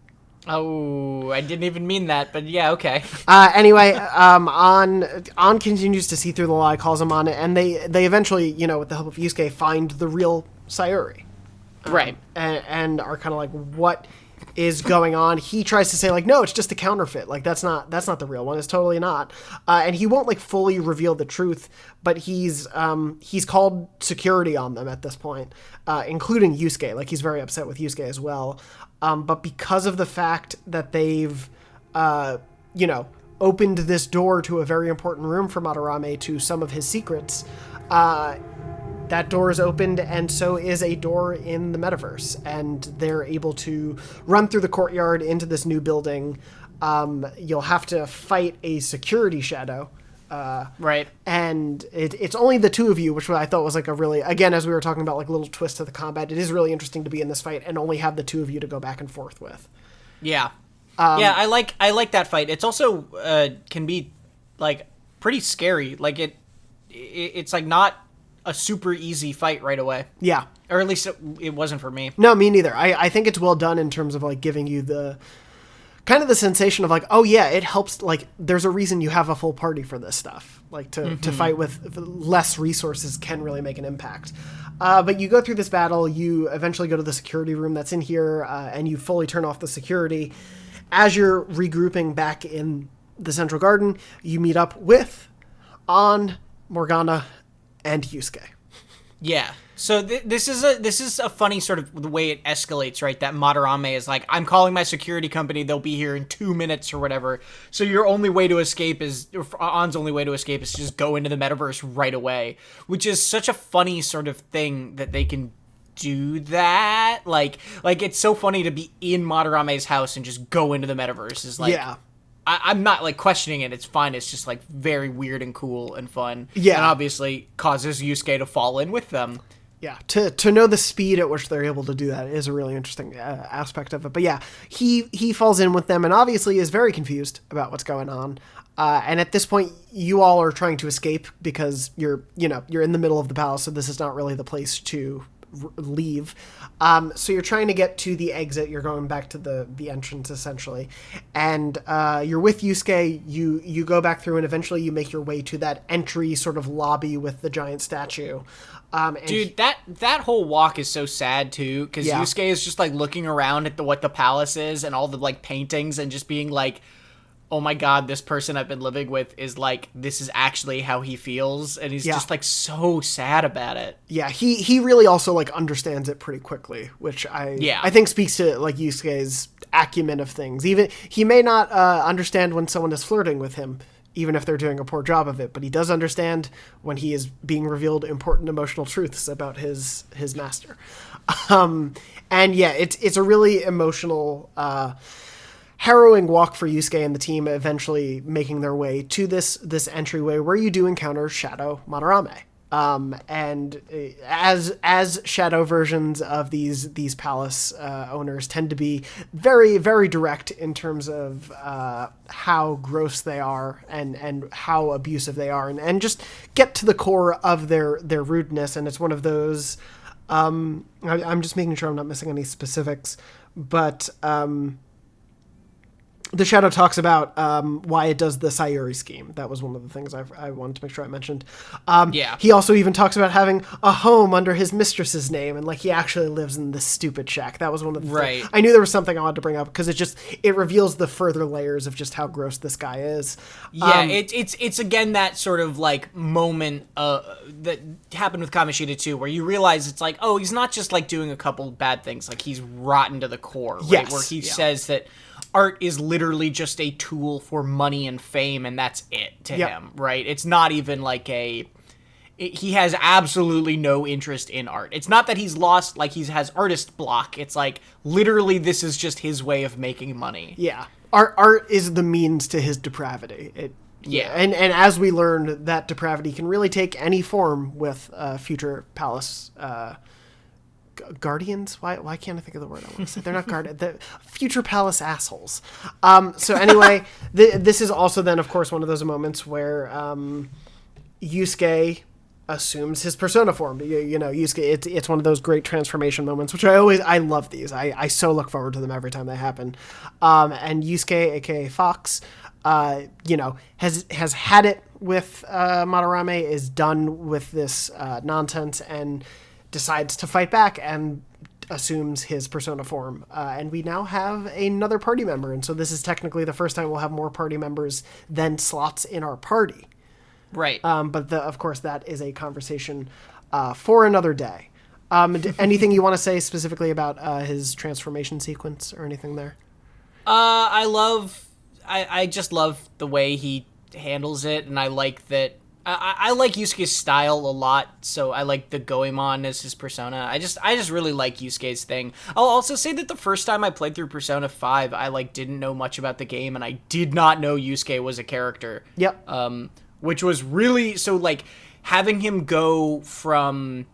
[SPEAKER 2] Oh, I didn't even mean that, but yeah, okay.
[SPEAKER 1] Anyway, An continues to see through the lie, calls him on it, and they eventually, with the help of Yusuke, find the real Sayuri.
[SPEAKER 2] Right.
[SPEAKER 1] And are kind of like, what is going on? He tries to say, like, no, it's just a counterfeit. Like, that's not the real one. It's totally not. And he won't, like, fully reveal the truth, but he's called security on them at this point, including Yusuke. Like, he's very upset with Yusuke as well. But because of the fact that they've, opened this door to a very important room for Madarame to some of his secrets, that door is opened, and so is a door in the metaverse. And they're able to run through the courtyard into this new building. You'll have to fight a security shadow.
[SPEAKER 2] Right.
[SPEAKER 1] And it's only the two of you, which I thought was like a really, again, as we were talking about like little twist to the combat, it is really interesting to be in this fight and only have the two of you to go back and forth with.
[SPEAKER 2] Yeah. I like that fight. It's also can be like pretty scary. Like it's like not a super easy fight right away.
[SPEAKER 1] Yeah.
[SPEAKER 2] Or at least it wasn't for me.
[SPEAKER 1] No, me neither. I think it's well done in terms of like giving you the kind of the sensation of like, oh yeah, it helps. Like there's a reason you have a full party for this stuff. Like to fight with less resources can really make an impact. But you go through this battle, you eventually go to the security room that's in here, and you fully turn off the security. As you're regrouping back in the central garden, you meet up with An, Morgana, and Yusuke.
[SPEAKER 2] Yeah. So this is a funny sort of the way it escalates, right? That Madarame is like, I'm calling my security company. They'll be here in 2 minutes or whatever. So your only way to escape On's only way to escape is to just go into the metaverse right away, which is such a funny sort of thing that they can do that. Like it's so funny to be in Madarame's house and just go into the metaverse. Is like,
[SPEAKER 1] Yeah.
[SPEAKER 2] I'm not like questioning it. It's fine. It's just like very weird and cool and fun.
[SPEAKER 1] Yeah.
[SPEAKER 2] And obviously causes Yusuke to fall in with them.
[SPEAKER 1] Yeah, to know the speed at which they're able to do that is a really interesting aspect of it. But yeah, he falls in with them and obviously is very confused about what's going on. And at this point, you all are trying to escape because you're in the middle of the palace, so this is not really the place to leave. So you're trying to get to the exit. You're going back to the entrance essentially, and you're with Yusuke. You go back through, and eventually you make your way to that entry sort of lobby with the giant statue.
[SPEAKER 2] Dude, that whole walk is so sad too, because Yusuke is just like looking around at what the palace is and all the like paintings and just being like, oh my god, this person I've been living with is like, this is actually how he feels, and he's just like so sad about it.
[SPEAKER 1] Yeah, he really also like understands it pretty quickly, which I think speaks to like Yusuke's acumen of things. Even he may not understand when someone is flirting with him, even if they're doing a poor job of it, but he does understand when he is being revealed important emotional truths about his master. And yeah, it's a really emotional, harrowing walk for Yusuke and the team, eventually making their way to this entryway where you do encounter Shadow Madarame. And as shadow versions of these palace owners tend to be very, very direct in terms of how gross they are and how abusive they are, and just get to the core of their rudeness. And it's one of those, I'm just making sure I'm not missing any specifics, but the Shadow talks about why it does the Sayuri scheme. That was one of the things I wanted to make sure I mentioned. He also even talks about having a home under his mistress's name, and like he actually lives in this stupid shack. That was one of the things. I knew there was something I wanted to bring up because it reveals the further layers of just how gross this guy is.
[SPEAKER 2] Yeah, it's again that sort of like moment that happened with Kamoshida too, where you realize it's like, oh, he's not just like doing a couple bad things, like he's rotten to the core, right?
[SPEAKER 1] Yes,
[SPEAKER 2] where he says that art is literally just a tool for money and fame, and that's it to him, right? It's not even like he has absolutely no interest in art. It's not that he's lost, like he has artist block. It's like literally this is just his way of making money.
[SPEAKER 1] Yeah. Art is the means to his depravity. And as we learned, that depravity can really take any form with future palace guardians. Why can't I think of the word I want to say? They're not guardians. The future palace assholes. So anyway, this is also then, of course, one of those moments where Yusuke assumes his persona form. Yusuke, it's one of those great transformation moments, which I love these. I so look forward to them every time they happen. And Yusuke, aka Fox, has had it with Madarame, is done with this nonsense, and decides to fight back and assumes his persona form. And we now have another party member. And so this is technically the first time we'll have more party members than slots in our party.
[SPEAKER 2] Right.
[SPEAKER 1] But of course, that is a conversation for another day. Anything you want to say specifically about his transformation sequence or anything there?
[SPEAKER 2] I just love the way he handles it. And I like that. I like Yusuke's style a lot, so I like the Goemon as his persona. I just really like Yusuke's thing. I'll also say that the first time I played through Persona 5, I like didn't know much about the game, and I did not know Yusuke was a character.
[SPEAKER 1] Yep.
[SPEAKER 2] Which was really, so like having him go from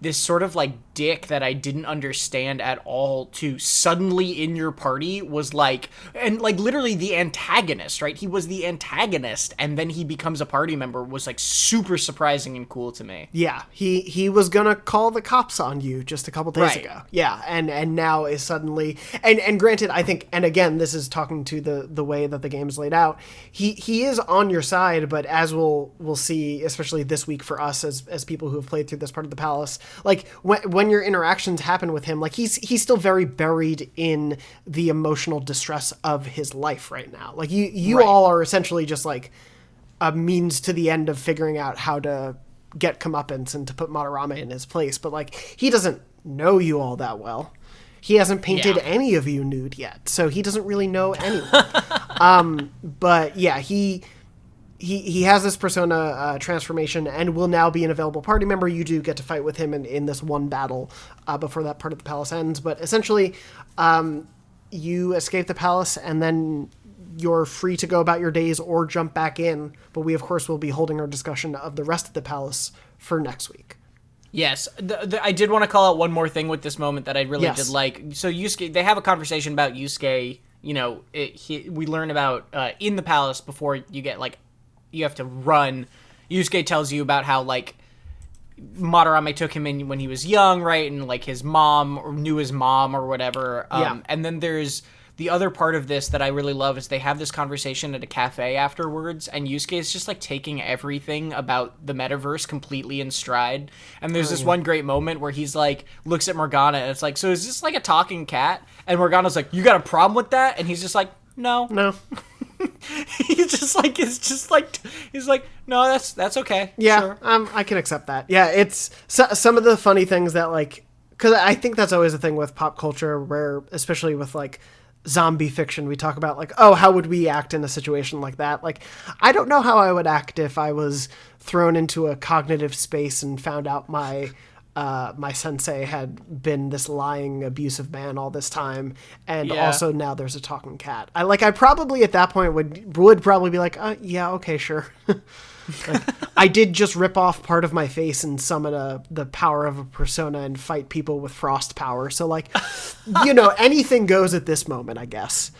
[SPEAKER 2] this sort of like dick that I didn't understand at all to suddenly in your party was like, and like literally the antagonist, right? He was the antagonist, and then he becomes a party member, was like super surprising and cool to me.
[SPEAKER 1] Yeah, he was gonna call the cops on you just a couple days ago. Yeah, and now is suddenly, and granted, I think, and again, this is talking to the way that the game is laid out, he is on your side, but as we'll see, especially this week for us as people who have played through this part of the palace, like when your interactions happen with him, like he's still very buried in the emotional distress of his life right now. Like you all are essentially just like a means to the end of figuring out how to get comeuppance and to put Madarame in his place. But, like, he doesn't know you all that well. He hasn't painted any of you nude yet, so he doesn't really know anyone. But yeah, he has this persona transformation and will now be an available party member. You do get to fight with him in this one battle before that part of the palace ends. But essentially, you escape the palace and then you're free to go about your days or jump back in. But we, of course, will be holding our discussion of the rest of the palace for next week.
[SPEAKER 2] Yes, I did want to call out one more thing with this moment that I really did like. So Yusuke, they have a conversation about Yusuke. You know, we learn about in the palace before you get, like, you have to run. Yusuke tells you about how, like, Madarame took him in when he was young, right? And, like, his mom or knew his mom or whatever. And then there's the other part of this that I really love is they have this conversation at a cafe afterwards, and Yusuke is just, like, taking everything about the metaverse completely in stride. And there's this one great moment where he's, like, looks at Morgana, and it's like, so is this, like, a talking cat? And Morgana's like, you got a problem with that? And he's just like, no. He's just like, he's like, no, that's okay.
[SPEAKER 1] Yeah,
[SPEAKER 2] sure.
[SPEAKER 1] I can accept that. Yeah, it's some of the funny things that, like, because I think that's always a thing with pop culture where, especially with, like, zombie fiction, we talk about, like, oh, how would we act in a situation like that? Like, I don't know how I would act if I was thrown into a cognitive space and found out my sensei had been this lying, abusive man all this time, and also now there's a talking cat. I probably at that point would probably be like, yeah, okay, sure. Like, I did just rip off part of my face and summon the power of a persona and fight people with frost power. So, like, you know, anything goes at this moment, I guess.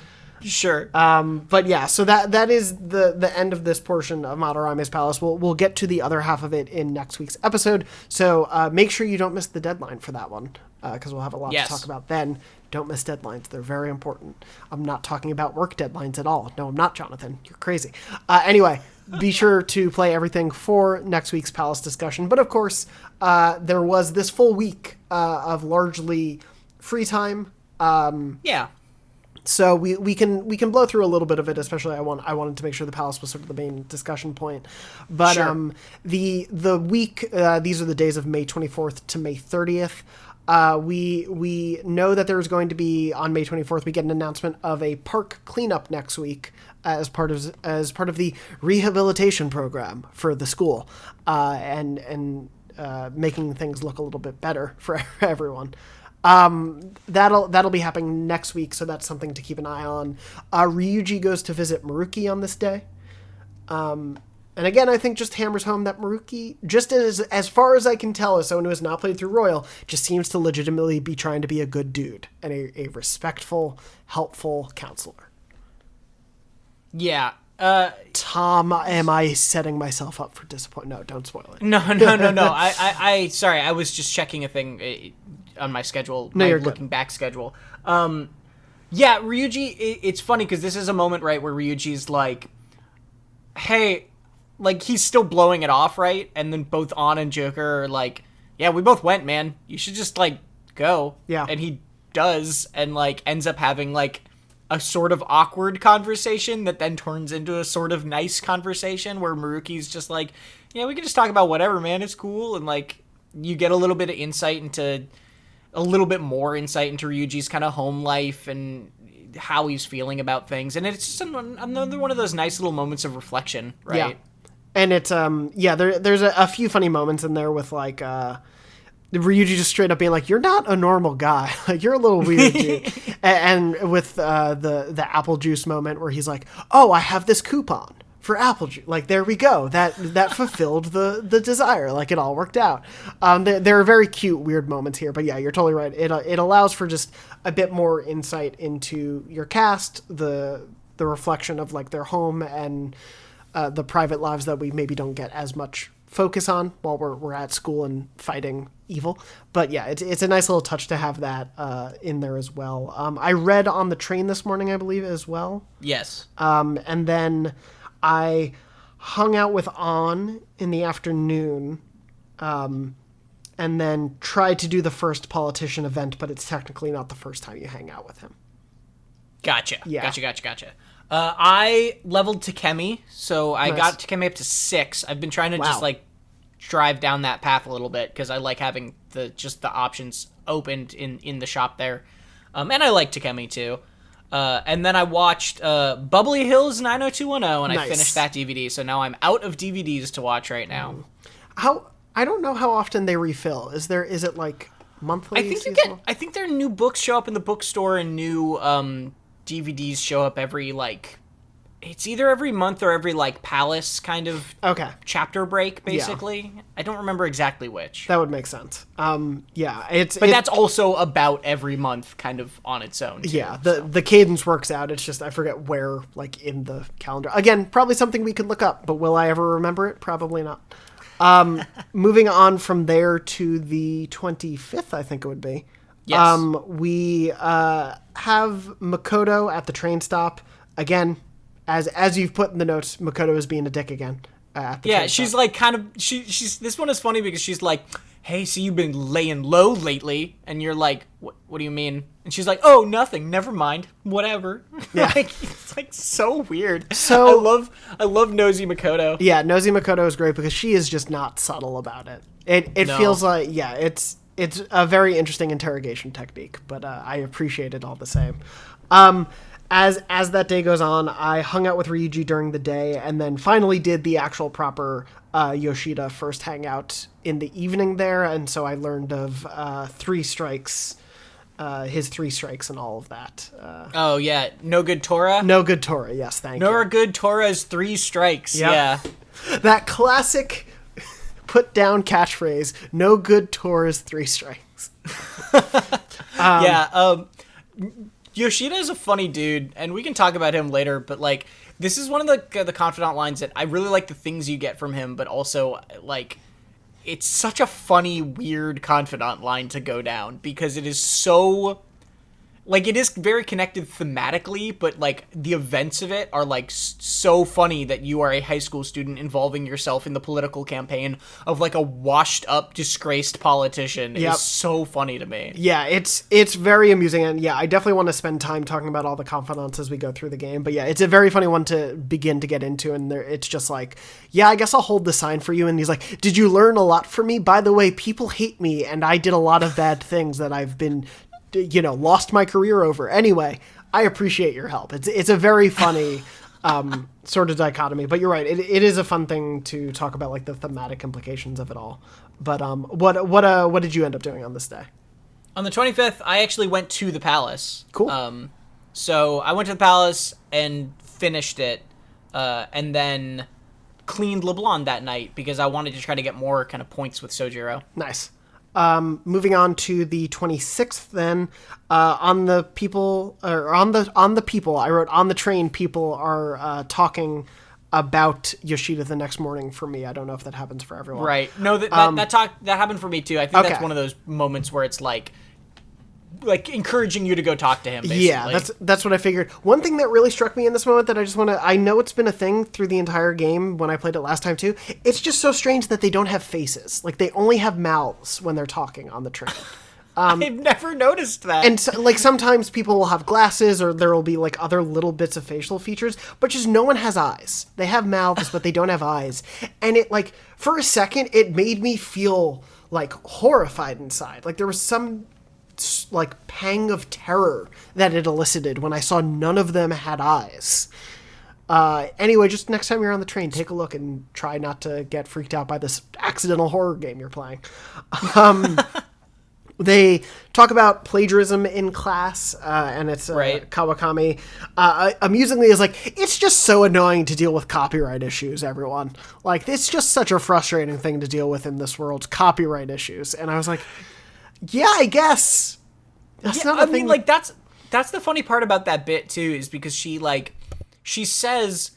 [SPEAKER 2] Sure.
[SPEAKER 1] But yeah, so that is the end of this portion of Madarame's Palace. We'll get to the other half of it in next week's episode. So make sure you don't miss the deadline for that one, because we'll have a lot to talk about then. Don't miss deadlines. They're very important. I'm not talking about work deadlines at all. No, I'm not, Jonathan. You're crazy. Anyway, be sure to play everything for next week's Palace discussion. But of course, there was this full week of largely free time. So we can blow through a little bit of it, especially I wanted to make sure the Palace was sort of the main discussion point. But the week, these are the days of May 24th to May 30th. We know that there's going to be, on May 24th, we get an announcement of a park cleanup next week as part of the rehabilitation program for the school, and making things look a little bit better for everyone. That'll be happening next week, so that's something to keep an eye on. Ryuji goes to visit Maruki on this day. And again, I think just hammers home that Maruki, just as far as I can tell, as someone who has not played through Royal, just seems to legitimately be trying to be a good dude and a respectful, helpful counselor.
[SPEAKER 2] Yeah.
[SPEAKER 1] Tom, am I setting myself up for disappointment? No, don't spoil it.
[SPEAKER 2] No. I sorry, I was just checking a thing on my schedule, my looking back schedule. Yeah, Ryuji, it's funny because this is a moment, right, where Ryuji's like, hey, like, he's still blowing it off, right? And then both An and Joker are like, yeah, we both went, man. You should just, like, go. Yeah. And he does, and, like, ends up having, like, a sort of awkward conversation that then turns into a sort of nice conversation where Maruki's just like, yeah, we can just talk about whatever, man. It's cool. And, like, you get a little bit of insight into, a little bit more insight into Ryuji's kind of home life and how he's feeling about things. And it's just another one of those nice little moments of reflection, right?
[SPEAKER 1] Yeah. And it's, there's a few funny moments in there with, like, Ryuji just straight up being like, you're not a normal guy. Like, you're a little weird, dude. And with the apple juice moment where he's like, oh, I have this coupon for apple juice. Like, there we go. That fulfilled the desire. Like, it all worked out. There are very cute, weird moments here. But yeah, you're totally right. It allows for just a bit more insight into your cast, the reflection of, like, their home and the private lives that we maybe don't get as much focus on while we're at school and fighting evil. But yeah, it's a nice little touch to have that in there as well. I read on the train this morning, I believe, as well.
[SPEAKER 2] Yes.
[SPEAKER 1] And then I hung out with An in the afternoon, and then tried to do the first politician event, but it's technically not the first time you hang out with him.
[SPEAKER 2] Gotcha.
[SPEAKER 1] Yeah.
[SPEAKER 2] Gotcha. I leveled Takemi, so I got Takemi up to 6. I've been trying to just, like, drive down that path a little bit because I like having the options opened in the shop there. And I like Takemi too. And then I watched Bubbly Hills 90210 and I finished that DVD. So now I'm out of DVDs to watch right now.
[SPEAKER 1] I don't know how often they refill. Is it like monthly?
[SPEAKER 2] I think their new books show up in the bookstore and new DVDs show up every it's either every month or every Palace kind of chapter break, basically. Yeah. I don't remember exactly which.
[SPEAKER 1] That would make sense. But
[SPEAKER 2] that's also about every month kind of on its own, too.
[SPEAKER 1] Yeah, the cadence works out. It's just I forget where, in the calendar. Again, probably something we could look up, but will I ever remember it? Probably not. Moving on from there to the 25th, I think it would be.
[SPEAKER 2] Yes.
[SPEAKER 1] We have Makoto at the train stop. Again, as you've put in the notes, Makoto is being a dick again. At the train
[SPEAKER 2] she's
[SPEAKER 1] stop.
[SPEAKER 2] she's this one is funny because she's like, hey, so you've been laying low lately, and you're like, what do you mean? And she's like, oh, nothing, never mind, whatever. Yeah. It's so weird.
[SPEAKER 1] So
[SPEAKER 2] I love Nosy Makoto.
[SPEAKER 1] Yeah, Nosy Makoto is great because she is just not subtle about it. It feels like, it's a very interesting interrogation technique, but I appreciate it all the same. As that day goes on, I hung out with Ryuji during the day and then finally did the actual proper Yoshida first hangout in the evening there, and so I learned of three strikes, his three strikes and all of that.
[SPEAKER 2] No Good Tora?
[SPEAKER 1] No Good Tora, yes, thank you.
[SPEAKER 2] No Good Tora's three strikes, yeah.
[SPEAKER 1] That classic put-down catchphrase, no good Tora's three strikes.
[SPEAKER 2] Yoshida is a funny dude, and we can talk about him later, but, this is one of the Confidant lines that I really like the things you get from him, but also, it's such a funny, weird Confidant line to go down, because it is so... it is very connected thematically, but, the events of it are, so funny that you are a high school student involving yourself in the political campaign of, a washed-up, disgraced politician. Yep. It is so funny to me.
[SPEAKER 1] Yeah, it's very amusing, and I definitely want to spend time talking about all the Confidants as we go through the game, but it's a very funny one to begin to get into, and it's just I guess I'll hold the sign for you, and he's like, did you learn a lot from me? By the way, people hate me, and I did a lot of bad things that I've been... lost my career over. Anyway, I appreciate your help. It's a very funny sort of dichotomy, but you're right. It is a fun thing to talk about, the thematic implications of it all. But what did you end up doing on this day?
[SPEAKER 2] On the 25th, I actually went to the Palace.
[SPEAKER 1] Cool.
[SPEAKER 2] So I went to the Palace and finished it, and then cleaned LeBlanc that night because I wanted to try to get more kind of points with Sojiro.
[SPEAKER 1] Nice. Moving on to the 26th then, on the people, I wrote on the train, people are talking about Yoshida the next morning for me. I don't know if that happens for everyone.
[SPEAKER 2] Right. No, that happened for me too. I think that's one of those moments where it's encouraging you to go talk to him, basically.
[SPEAKER 1] Yeah, that's what I figured. One thing that really struck me in this moment that I just want to... I know it's been a thing through the entire game when I played it last time, too. It's just so strange that they don't have faces. They only have mouths when they're talking on the train.
[SPEAKER 2] I've never noticed that.
[SPEAKER 1] And, sometimes people will have glasses or there will be, other little bits of facial features, but just no one has eyes. They have mouths, but they don't have eyes. And it, for a second, it made me feel, horrified inside. There was some... pang of terror that it elicited when I saw none of them had eyes. Anyway, just next time you're on the train, take a look and try not to get freaked out by this accidental horror game you're playing. They talk about plagiarism in class, and it's
[SPEAKER 2] right.
[SPEAKER 1] Kawakami. Amusingly, is it's just so annoying to deal with copyright issues, everyone. It's just such a frustrating thing to deal with in this world, copyright issues. And I was like... yeah, I guess.
[SPEAKER 2] That's that's the funny part about that bit too, is because she says,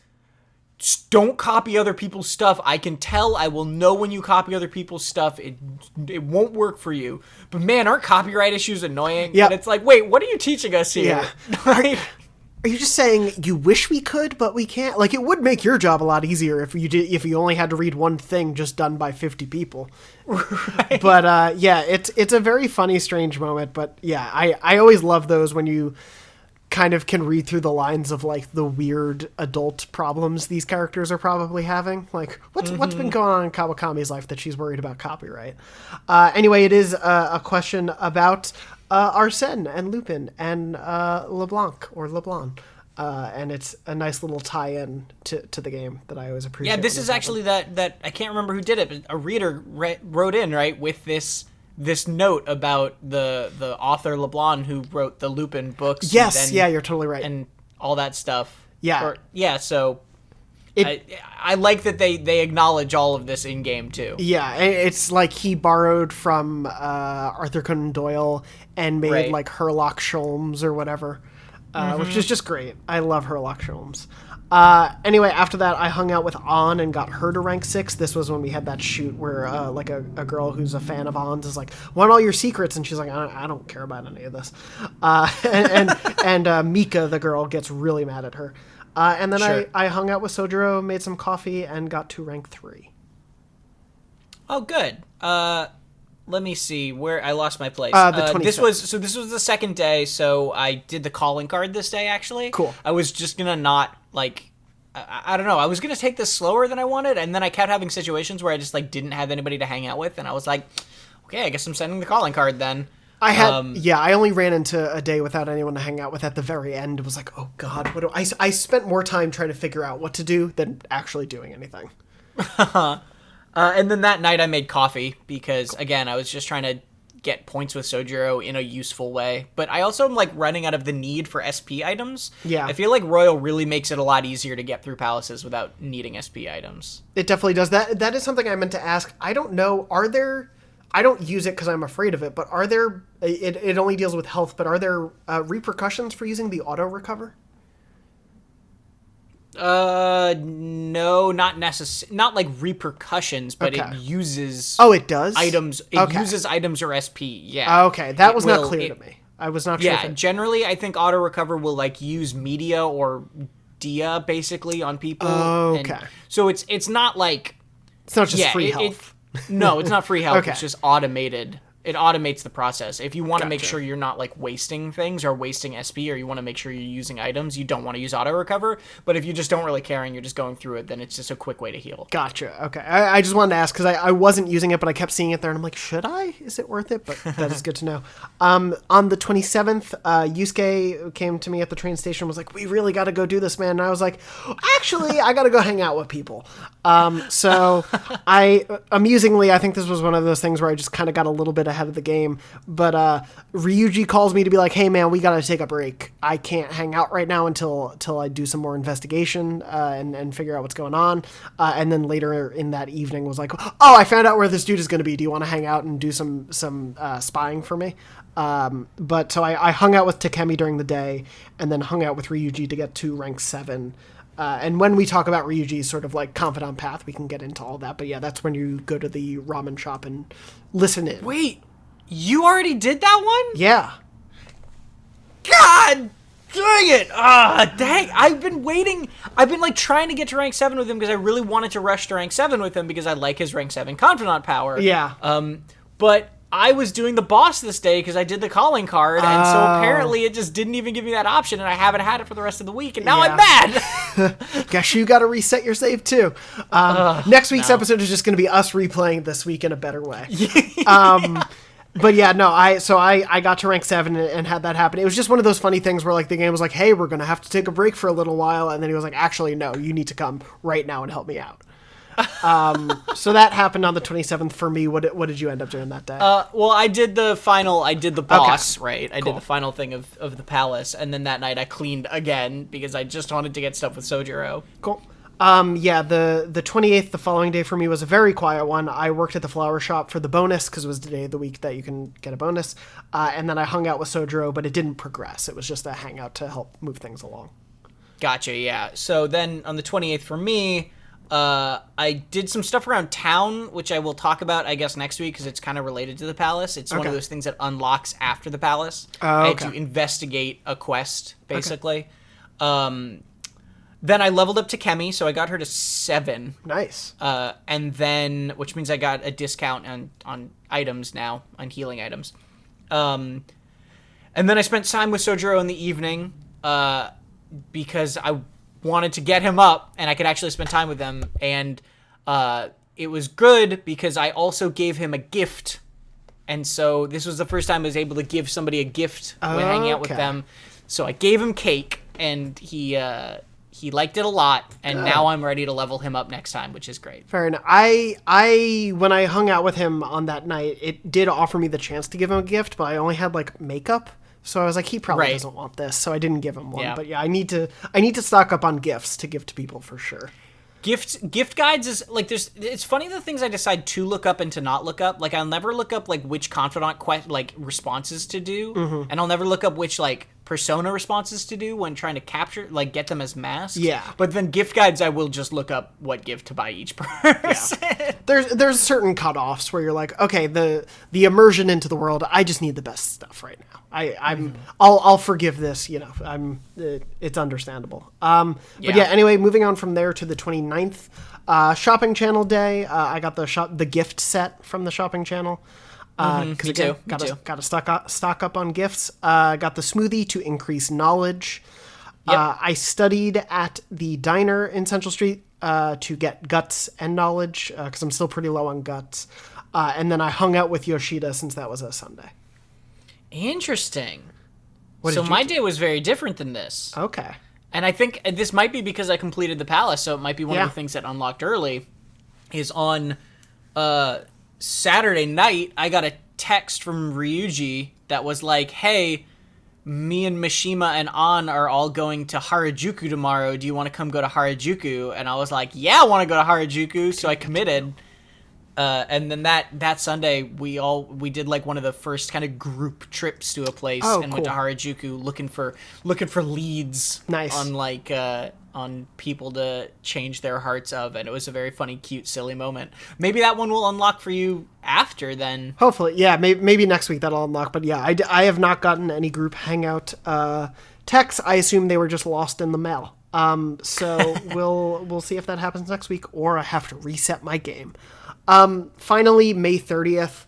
[SPEAKER 2] don't copy other people's stuff. I can tell, I will know when you copy other people's stuff. It won't work for you. But man, aren't copyright issues annoying?
[SPEAKER 1] Yeah.
[SPEAKER 2] And it's wait, what are you teaching us here?
[SPEAKER 1] Yeah. Are you just saying you wish we could, but we can't? It would make your job a lot easier if you only had to read one thing just done by 50 people. Right. But it's a very funny, strange moment. But yeah, I always love those when you kind of can read through the lines of like the weird adult problems these characters are probably having. Like what's been going on in Kawakami's life that she's worried about copyright. Anyway, it is a question about Arsène and Lupin and LeBlanc or Leblanc. And it's a nice little tie-in to the game that I always appreciate.
[SPEAKER 2] Yeah, this is actually that I can't remember who did it, but a reader wrote in, right, with this note about the author LeBlanc who wrote the Lupin books.
[SPEAKER 1] Yes, yeah, you're totally right.
[SPEAKER 2] And all that stuff.
[SPEAKER 1] Yeah.
[SPEAKER 2] So I like that they acknowledge all of this in-game, too.
[SPEAKER 1] Yeah, it's like he borrowed from Arthur Conan Doyle and made, like, Herlock Sholmes or whatever, which is just great. I love Herlock Sholmes. Anyway, after that, I hung out with An and got her to rank 6. This was when we had that shoot where, like, a girl who's a fan of An's is like, want all your secrets? And she's like, I don't care about any of this. And Mika, the girl, gets really mad at her. And then I hung out with Sojiro, made some coffee, and got to rank 3.
[SPEAKER 2] Oh, good. Let me see where I lost my place.
[SPEAKER 1] The 26th.
[SPEAKER 2] This was the second day, so I did the calling card this day. Actually,
[SPEAKER 1] cool.
[SPEAKER 2] I was just gonna not like, I don't know. I was gonna take this slower than I wanted, and then I kept having situations where I just like didn't have anybody to hang out with, and I was like, okay, I guess I'm sending the calling card then.
[SPEAKER 1] I had I only ran into a day without anyone to hang out with at the very end. It was like, oh god, what do I spent more time trying to figure out what to do than actually doing anything.
[SPEAKER 2] And then that night I made coffee because, again, I was just trying to get points with Sojiro in a useful way. But I also am, like, running out of the need for SP items.
[SPEAKER 1] Yeah.
[SPEAKER 2] I feel like Royal really makes it a lot easier to get through palaces without needing SP items.
[SPEAKER 1] It definitely does. That is something I meant to ask. I don't know, are there... I don't use it because I'm afraid of it, but are there... It only deals with health, but are there repercussions for using the auto-recover?
[SPEAKER 2] No, not not like repercussions, but it uses...
[SPEAKER 1] Oh, it does?
[SPEAKER 2] Items. It uses items or SP, yeah.
[SPEAKER 1] Okay, that was not clear to me. I was not sure.
[SPEAKER 2] Yeah, generally, I think auto recover will like use media or dia basically on people.
[SPEAKER 1] Okay.
[SPEAKER 2] And so it's not like...
[SPEAKER 1] It's not just free health.
[SPEAKER 2] No, it's not free health.
[SPEAKER 1] Okay.
[SPEAKER 2] It's just automated. It automates the process. If you want to make sure you're not like wasting things or wasting SP, or you want to make sure you're using items, you don't want to use auto recover. But if you just don't really care and you're just going through it, then it's just a quick way to heal.
[SPEAKER 1] Gotcha. Okay. I just wanted to ask because I wasn't using it, but I kept seeing it there, and I'm like, should I? Is it worth it? But that is good to know. On the 27th, Yusuke came to me at the train station and was like, we really got to go do this, man. And I was like, actually, I got to go hang out with people. So amusingly, I think this was one of those things where I just kind of got a little bit ahead of the game. But Ryuji calls me to be like, hey, man, we got to take a break. I can't hang out right now until I do some more investigation and figure out what's going on. And then later in that evening was like, oh, I found out where this dude is going to be. Do you want to hang out and do some spying for me? But so I hung out with Takemi during the day and then hung out with Ryuji to get to rank 7. And when we talk about Ryuji's sort of like confidant path, we can get into all that. But yeah, that's when you go to the ramen shop and listen in.
[SPEAKER 2] Wait, you already did that one?
[SPEAKER 1] Yeah.
[SPEAKER 2] God dang it! Dang! I've been waiting. I've been like trying to get to rank 7 with him because I really wanted to rush to rank 7 with him because I like his rank 7 confidant power.
[SPEAKER 1] Yeah.
[SPEAKER 2] But I was doing the boss this day because I did the calling card, and so apparently it just didn't even give me that option, and I haven't had it for the rest of the week, and now I'm mad!
[SPEAKER 1] Guess you gotta reset your save, too. Next week's episode is just gonna be us replaying this week in a better way. But yeah, no, I got to rank 7 and had that happen. It was just one of those funny things where like the game was like, hey, we're gonna have to take a break for a little while, and then he was like, actually, no, you need to come right now and help me out. So that happened on the 27th for me. What did you end up doing that day?
[SPEAKER 2] Well, I did the boss,
[SPEAKER 1] Okay.
[SPEAKER 2] right? I did the final thing of the palace, and then that night I cleaned again because I just wanted to get stuff with Sojiro.
[SPEAKER 1] Cool. Yeah, the 28th, the following day for me was a very quiet one. I worked at the flower shop for the bonus because it was the day of the week that you can get a bonus. And then I hung out with Sojiro, but it didn't progress. It was just a hangout to help move things along.
[SPEAKER 2] Gotcha, yeah. So then on the 28th for me, I did some stuff around town, which I will talk about, I guess, next week because it's kind of related to the palace. It's one of those things that unlocks after the palace. I had to investigate a quest, basically. Okay. Then I leveled up to Kemi, so I got her to 7.
[SPEAKER 1] Nice.
[SPEAKER 2] And then, which means I got a discount on items now, on healing items. And then I spent time with Sojiro in the evening. because I wanted to get him up and I could actually spend time with him. And it was good because I also gave him a gift. And so this was the first time I was able to give somebody a gift when hanging out with them. So I gave him cake, and he liked it a lot, and now I'm ready to level him up next time, which is great.
[SPEAKER 1] Fair enough. I when I hung out with him on that night, it did offer me the chance to give him a gift, but I only had like makeup. So I was like, he probably doesn't want this, so I didn't give him one. Yeah. But yeah, I need to stock up on gifts to give to people for sure.
[SPEAKER 2] Gift guides is like it's funny the things I decide to look up and to not look up. Like I'll never look up like which confidant responses to do, and I'll never look up which like persona responses to do when trying to capture get them as masks.
[SPEAKER 1] Yeah.
[SPEAKER 2] But then gift guides, I will just look up what gift to buy each person.
[SPEAKER 1] Yeah. There's certain cutoffs where you're like, okay, the immersion into the world, I just need the best stuff right now. I'll forgive this, it's understandable. But yeah, anyway, moving on from there to the 29th, shopping channel day. I got the gift set from the shopping channel. Because again, gotta stock up on gifts. Got the smoothie to increase knowledge. Yep. I studied at the diner in Central Street to get guts and knowledge because I'm still pretty low on guts. And then I hung out with Yoshida since that was a Sunday.
[SPEAKER 2] Interesting. So my day was very different than this.
[SPEAKER 1] Okay.
[SPEAKER 2] And I think this might be because I completed the palace, so it might be one of the things that unlocked early. Is on Saturday night, I got a text from Ryuji that was like, hey, me and Mishima and An are all going to Harajuku tomorrow. Do you want to come go to Harajuku? And I was like, yeah, I want to go to Harajuku. So I committed. And then that Sunday, we did like one of the first kind of group trips to a place and went to Harajuku looking for leads on on people to change their hearts of, and it was a very funny, cute, silly moment. Maybe that one will unlock for you after then.
[SPEAKER 1] Hopefully, yeah. Maybe next week that'll unlock. But yeah, I have not gotten any group hangout texts. I assume they were just lost in the mail. So we'll see if that happens next week, or I have to reset my game. Finally, May 30th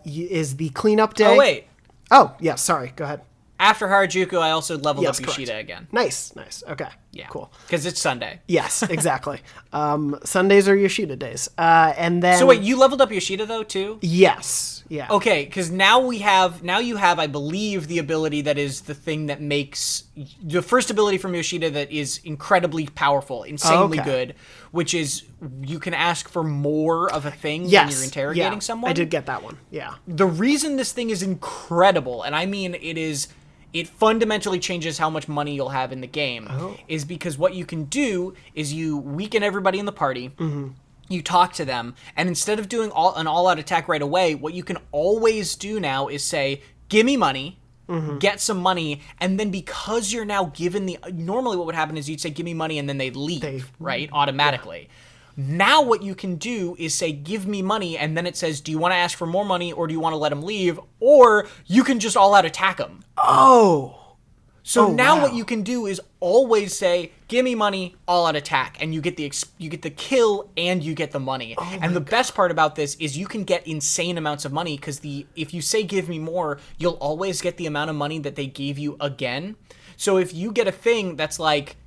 [SPEAKER 1] is the cleanup day.
[SPEAKER 2] Oh, wait.
[SPEAKER 1] Oh, yeah, sorry. Go ahead.
[SPEAKER 2] After Harajuku, I also leveled up Yoshida again.
[SPEAKER 1] Nice. Okay.
[SPEAKER 2] Yeah.
[SPEAKER 1] Cool.
[SPEAKER 2] Because it's Sunday.
[SPEAKER 1] Yes, exactly. Sundays are Yoshida days. And then...
[SPEAKER 2] So wait, you leveled up Yoshida, though, too?
[SPEAKER 1] Yes. Yeah.
[SPEAKER 2] Okay, because now you have, I believe, the ability that is the thing that makes... The first ability from Yoshida that is incredibly powerful, insanely good, which is you can ask for more of a thing when you're interrogating someone.
[SPEAKER 1] I did get that one. Yeah.
[SPEAKER 2] The reason this thing is incredible, and I mean it fundamentally changes how much money you'll have in the game, is because what you can do is you weaken everybody in the party, you talk to them, and instead of doing an all-out attack right away, what you can always do now is say, give me money, get some money, and then because you're now given normally what would happen is you'd say, give me money, and then they'd leave, right, automatically. Yeah. Now what you can do is say, give me money, and then it says, do you want to ask for more money, or do you want to let him leave? Or you can just all-out attack him.
[SPEAKER 1] Oh!
[SPEAKER 2] So now what you can do is always say, give me money, all-out attack, and you get the kill, and you get the money. And the best part about this is you can get insane amounts of money, because if you say, give me more, you'll always get the amount of money that they gave you again. So if you get a thing that's like,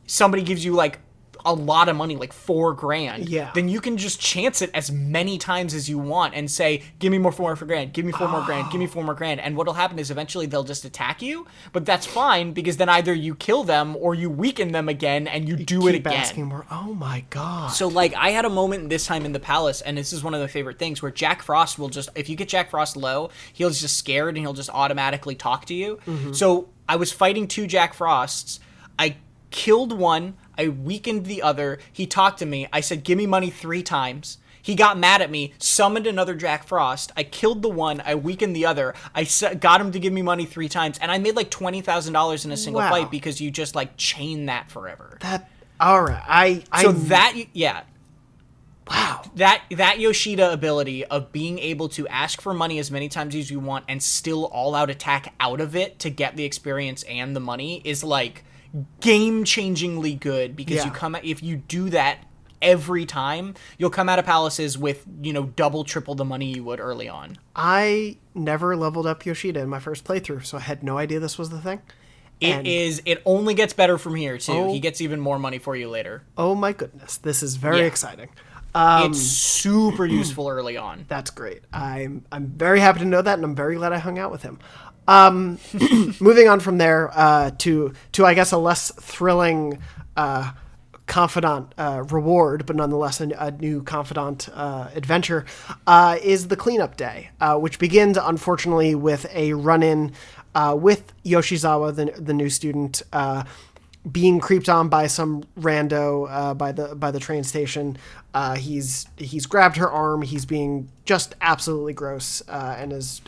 [SPEAKER 2] somebody gives you like, a lot of money, like $4,000, then you can just chance it as many times as you want and say, give me $4 more grand, give me $4 more grand, give me $4 more grand. And what'll happen is eventually they'll just attack you, but that's fine because then either you kill them or you weaken them again and you do it again.
[SPEAKER 1] Asking more. Oh my God.
[SPEAKER 2] So like I had a moment this time in the palace, and this is one of my favorite things, where Jack Frost will just, if you get Jack Frost low, he'll just scared and he'll just automatically talk to you. So I was fighting 2 Jack Frosts. I killed one, I weakened the other, he talked to me, I said, give me money 3 times. He got mad at me, summoned another Jack Frost, I killed the one, I weakened the other, I got him to give me money 3 times, and I made like $20,000 in a single fight because you just like chain that forever.
[SPEAKER 1] Alright,
[SPEAKER 2] Wow. That Yoshida ability of being able to ask for money as many times as you want and still all-out attack out of it to get the experience and the money is like game-changingly good, because if you do that every time, you'll come out of palaces with, double, triple the money you would early on.
[SPEAKER 1] I never leveled up Yoshida in my first playthrough, so I had no idea this was the thing.
[SPEAKER 2] It only gets better from here, too. He gets even more money for you later.
[SPEAKER 1] Oh my goodness. This is very exciting.
[SPEAKER 2] It's super useful early on.
[SPEAKER 1] That's great. I'm very happy to know that, and I'm very glad I hung out with him. Moving on from there to I guess a less thrilling Confidant reward, but nonetheless a new Confidant adventure, is the cleanup day, which begins unfortunately with a run-in with Yoshizawa, the new student, being creeped on by some rando by the train station. He's grabbed her arm. He's being just absolutely gross, and is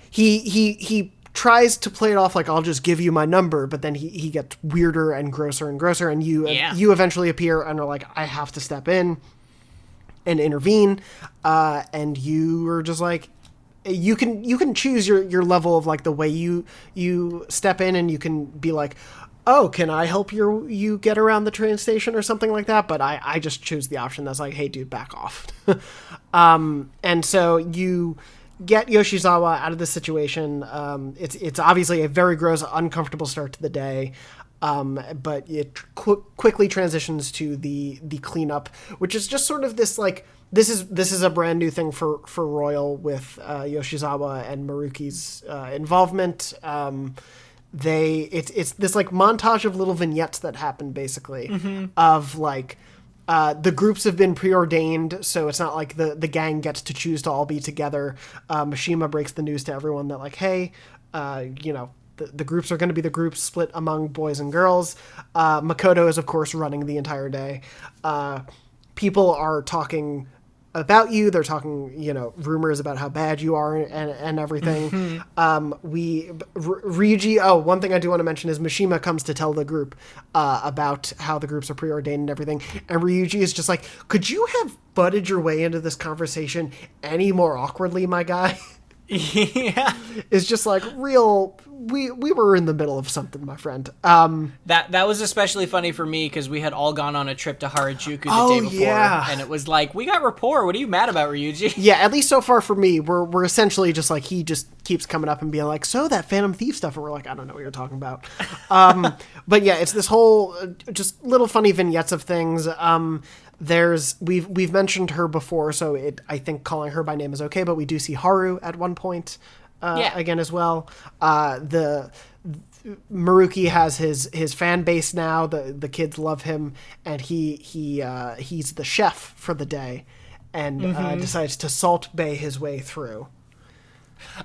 [SPEAKER 1] he tries to play it off like, I'll just give you my number, but then he gets weirder and grosser, and you eventually appear and are like, I have to step in and intervene, and you are just like, you can choose your level of like the way you step in, and you can be like, oh, can I help you get around the train station or something like that? But I just choose the option that's like, hey dude, back off. And so you get Yoshizawa out of the situation. It's obviously a very gross, uncomfortable start to the day. But it quickly transitions to the cleanup, which is just sort of this like, this is a brand new thing for Royal with Yoshizawa and Maruki's involvement. It's this like montage of little vignettes that happen basically, of like the groups have been preordained, so it's not like the gang gets to choose to all be together. Mishima breaks the news to everyone that like, hey, the groups are going to be the groups split among boys and girls. Makoto is of course running the entire day. People are talking about you. They're talking, rumors about how bad you are and everything. Ryuji, one thing I do want to mention is Mishima comes to tell the group about how the groups are preordained and everything. And Ryuji is just like, could you have butted your way into this conversation any more awkwardly, my guy?
[SPEAKER 2] Yeah.
[SPEAKER 1] It's just like we were in the middle of something, my friend.
[SPEAKER 2] That was especially funny for me because we had all gone on a trip to Harajuku the day before, and it was like, we got rapport. What are you mad about, Ryuji?
[SPEAKER 1] Yeah, at least so far for me, we're essentially just like, he just keeps coming up and being like, so that Phantom Thief stuff, and we're like, I don't know what you're talking about. But yeah, it's this whole just little funny vignettes of things. We've mentioned her before, so I think calling her by name is okay, but we do see Haru at one point again as well. The Maruki has his fan base now. The kids love him, and he's the chef for the day, and decides to Salt Bay his way through.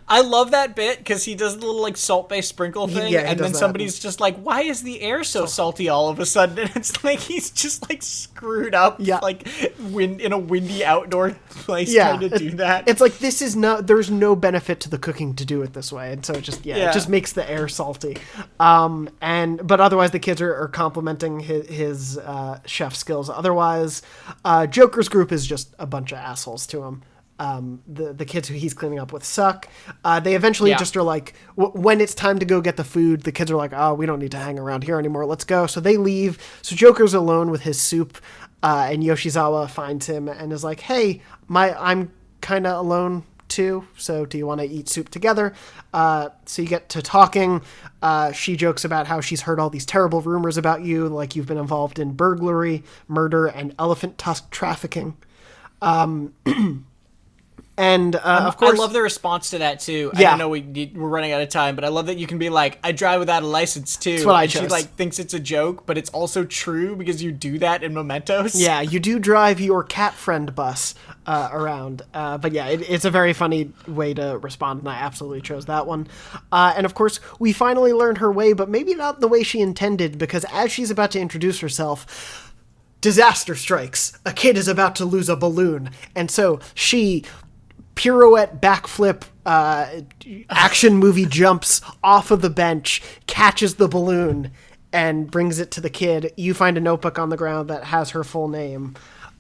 [SPEAKER 2] I love that bit because he does the little like Salt Bay sprinkle thing, and then somebody's just like, "Why is the air so salty all of a sudden?" And it's like he's just like screwed up, like in a windy outdoor place trying to do that.
[SPEAKER 1] It's like there's no benefit to the cooking to do it this way, and so it just makes the air salty. But otherwise the kids are complimenting his chef skills. Otherwise, Joker's group is just a bunch of assholes to him. The kids who he's cleaning up with suck. They eventually just are like, when it's time to go get the food, the kids are like, oh, we don't need to hang around here anymore. Let's go. So they leave. So Joker's alone with his soup, and Yoshizawa finds him and is like, hey, I'm kind of alone too. So do you want to eat soup together? So you get to talking. She jokes about how she's heard all these terrible rumors about you, like you've been involved in burglary, murder, and elephant tusk trafficking. And of course,
[SPEAKER 2] I love the response to that too. I know we're running out of time, but I love that you can be like, I drive without a license too.
[SPEAKER 1] That's what I
[SPEAKER 2] chose. She like thinks it's a joke, but it's also true because you do that in Mementos.
[SPEAKER 1] Yeah, you do drive your cat friend bus around. But yeah, it's a very funny way to respond, and I absolutely chose that one. And of course, we finally learned her way, but maybe not the way she intended, because as she's about to introduce herself, disaster strikes. A kid is about to lose a balloon, and so she pirouette, backflip, action movie jumps off of the bench, catches the balloon, and brings it to the kid. You find a notebook on the ground that has her full name,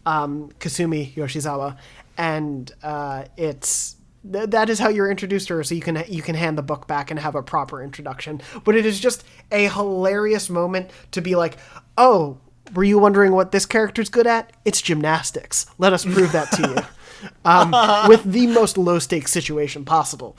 [SPEAKER 1] Kasumi Yoshizawa, and that is how you're introduced to her. So you can hand the book back and have a proper introduction. But it is just a hilarious moment to be like, oh, were you wondering what this character's good at? It's gymnastics. Let us prove that to you. With the most low-stakes situation possible.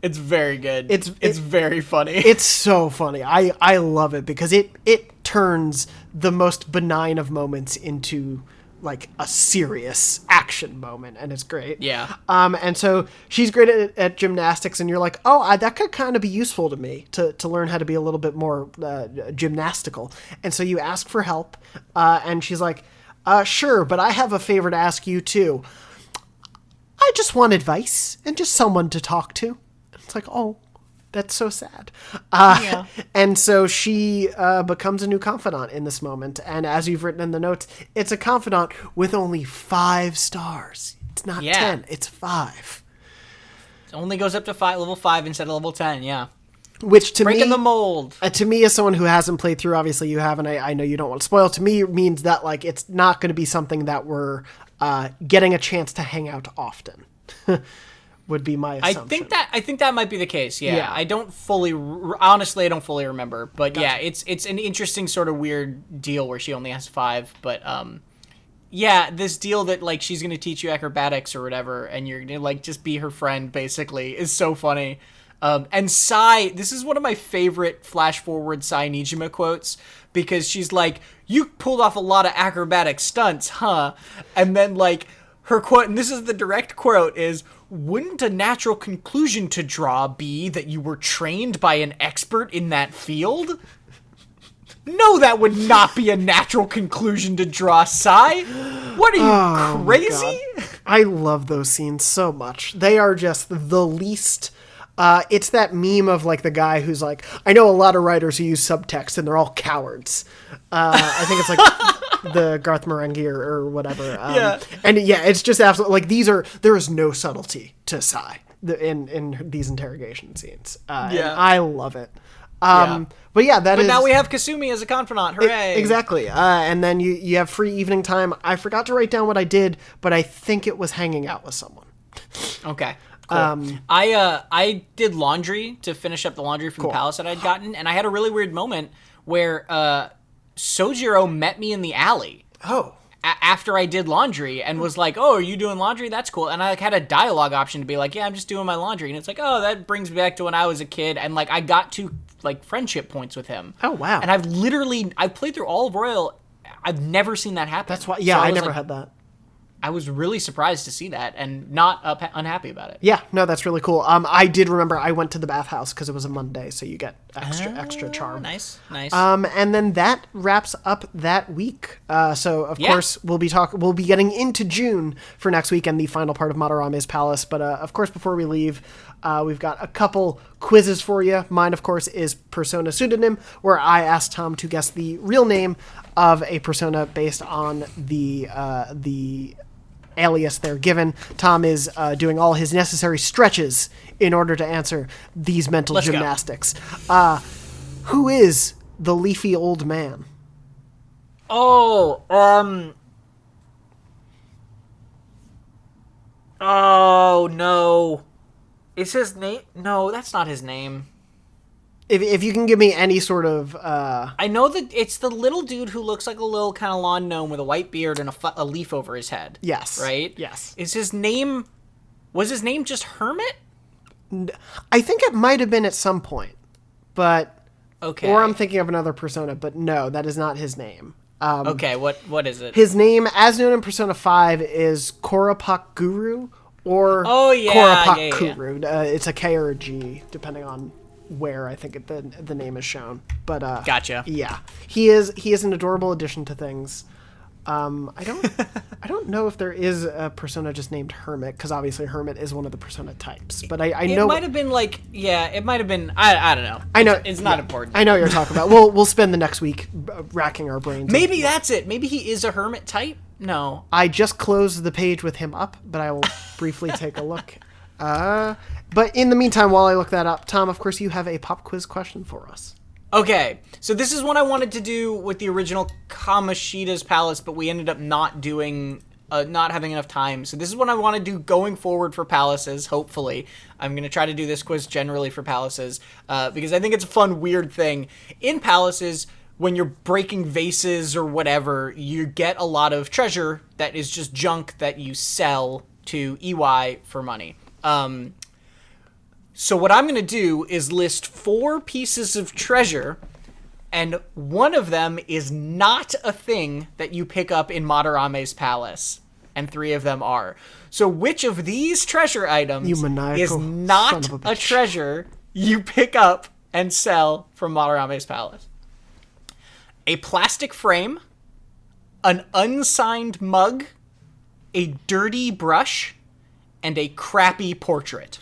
[SPEAKER 2] It's very good.
[SPEAKER 1] It's
[SPEAKER 2] very funny.
[SPEAKER 1] It's so funny. I love it because it turns the most benign of moments into like a serious action moment, and it's great.
[SPEAKER 2] Yeah.
[SPEAKER 1] And so she's great at gymnastics, and you're like, oh, that could kind of be useful to me to learn how to be a little bit more gymnastical. And so you ask for help, and she's like, sure, but I have a favor to ask you too. I just want advice and just someone to talk to. It's like, oh, that's so sad.
[SPEAKER 2] Yeah.
[SPEAKER 1] And so she becomes a new confidant in this moment. And as you've written in the notes, it's a confidant with only 5 stars. It's not 10, it's 5.
[SPEAKER 2] It only goes up to level 5 instead of level 10, yeah.
[SPEAKER 1] Which to
[SPEAKER 2] Breaking
[SPEAKER 1] me,
[SPEAKER 2] the mold.
[SPEAKER 1] To me, as someone who hasn't played through, obviously you have, and I know you don't want to spoil. To me, it means that like it's not going to be something that we're getting a chance to hang out often. Would be my assumption.
[SPEAKER 2] I think that might be the case. Yeah. I don't fully, honestly, I don't fully remember, but gotcha. Yeah, it's an interesting sort of weird deal where she only has 5. But yeah, this deal that like she's gonna teach you acrobatics or whatever, and you're gonna like just be her friend basically is so funny. And Sai, this is one of my favorite flash forward Sai Nijima quotes because she's like, "You pulled off a lot of acrobatic stunts, huh?" And then like her quote, and this is the direct quote, is, "Wouldn't a natural conclusion to draw be that you were trained by an expert in that field?" No, that would not be a natural conclusion to draw, Sai. What are you, crazy?
[SPEAKER 1] I love those scenes so much. They are just the least... it's that meme of like the guy who's like, I know a lot of writers who use subtext and they're all cowards. I think it's like the Garth Marenghi or whatever.
[SPEAKER 2] Yeah.
[SPEAKER 1] And yeah, it's just absolutely like there is no subtlety to Sai in these interrogation scenes. And I love it. But yeah, but
[SPEAKER 2] now we have Kasumi as a confidant. Hooray!
[SPEAKER 1] Exactly. And then you have free evening time. I forgot to write down what I did, but I think it was hanging out with someone.
[SPEAKER 2] Okay. Cool. I did laundry to finish up the laundry from the palace that I'd gotten, and I had a really weird moment where Sojiro met me in the alley.
[SPEAKER 1] Oh.
[SPEAKER 2] After I did laundry and was like, "Oh, are you doing laundry? That's cool." And I like had a dialogue option to be like, "Yeah, I'm just doing my laundry." And it's like, "Oh, that brings me back to when I was a kid." And like I got to like friendship points with him.
[SPEAKER 1] Oh, wow.
[SPEAKER 2] And I've played through all of Royal. I've never seen that happen.
[SPEAKER 1] That's why. Yeah, so I never had that.
[SPEAKER 2] I was really surprised to see that and not unhappy about it.
[SPEAKER 1] Yeah, no, that's really cool. I did remember I went to the bathhouse because it was a Monday, so you get extra charm.
[SPEAKER 2] Nice.
[SPEAKER 1] And then that wraps up that week. So of course we'll be getting into June for next week and the final part of Madarame's Palace. But of course, before we leave, we've got a couple quizzes for you. Mine, of course, is Persona Pseudonym, where I asked Tom to guess the real name of a persona based on the alias they're given. Tom is doing all his necessary stretches in order to answer these mental gymnastics. Who is the leafy old man?
[SPEAKER 2] Oh, no. Is his name? No, that's not his name.
[SPEAKER 1] If you can give me any sort of...
[SPEAKER 2] I know that it's the little dude who looks like a little kind of lawn gnome with a white beard and a leaf over his head.
[SPEAKER 1] Yes.
[SPEAKER 2] Right?
[SPEAKER 1] Yes.
[SPEAKER 2] Was his name just Hermit?
[SPEAKER 1] I think it might have been at some point, but...
[SPEAKER 2] Okay.
[SPEAKER 1] Or I'm thinking of another persona, but no, that is not his name.
[SPEAKER 2] Okay, what is it?
[SPEAKER 1] His name, as known in Persona 5, is Korapak Guru or Korapak Kuru. It's a K or a G, depending on where I think the name is shown. But
[SPEAKER 2] gotcha.
[SPEAKER 1] Yeah, he is an adorable addition to things. I don't know if there is a persona just named Hermit, because obviously Hermit is one of the persona types. But I know
[SPEAKER 2] it might have been like it might have been I don't know.
[SPEAKER 1] I know
[SPEAKER 2] it's not important.
[SPEAKER 1] I know what you're talking about. We'll spend the next week racking our brains.
[SPEAKER 2] Maybe that's it. Maybe he is a Hermit type. No,
[SPEAKER 1] I just closed the page with him up, but I will briefly take a look. But in the meantime, while I look that up, Tom, of course, you have a pop quiz question for us.
[SPEAKER 2] Okay, so this is one I wanted to do with the original Kamoshida's Palace, but we ended up not having enough time. So this is what I want to do going forward for palaces, hopefully. I'm going to try to do this quiz generally for palaces, because I think it's a fun, weird thing. In palaces, when you're breaking vases or whatever, you get a lot of treasure that is just junk that you sell to EY for money. So what I'm going to do is list 4 pieces of treasure, and one of them is not a thing that you pick up in Madarame's palace, and 3 of them are. So which of these treasure items is not a treasure you pick up and sell from Madarame's palace? A plastic frame, an unsigned mug, a dirty brush, and a crappy portrait.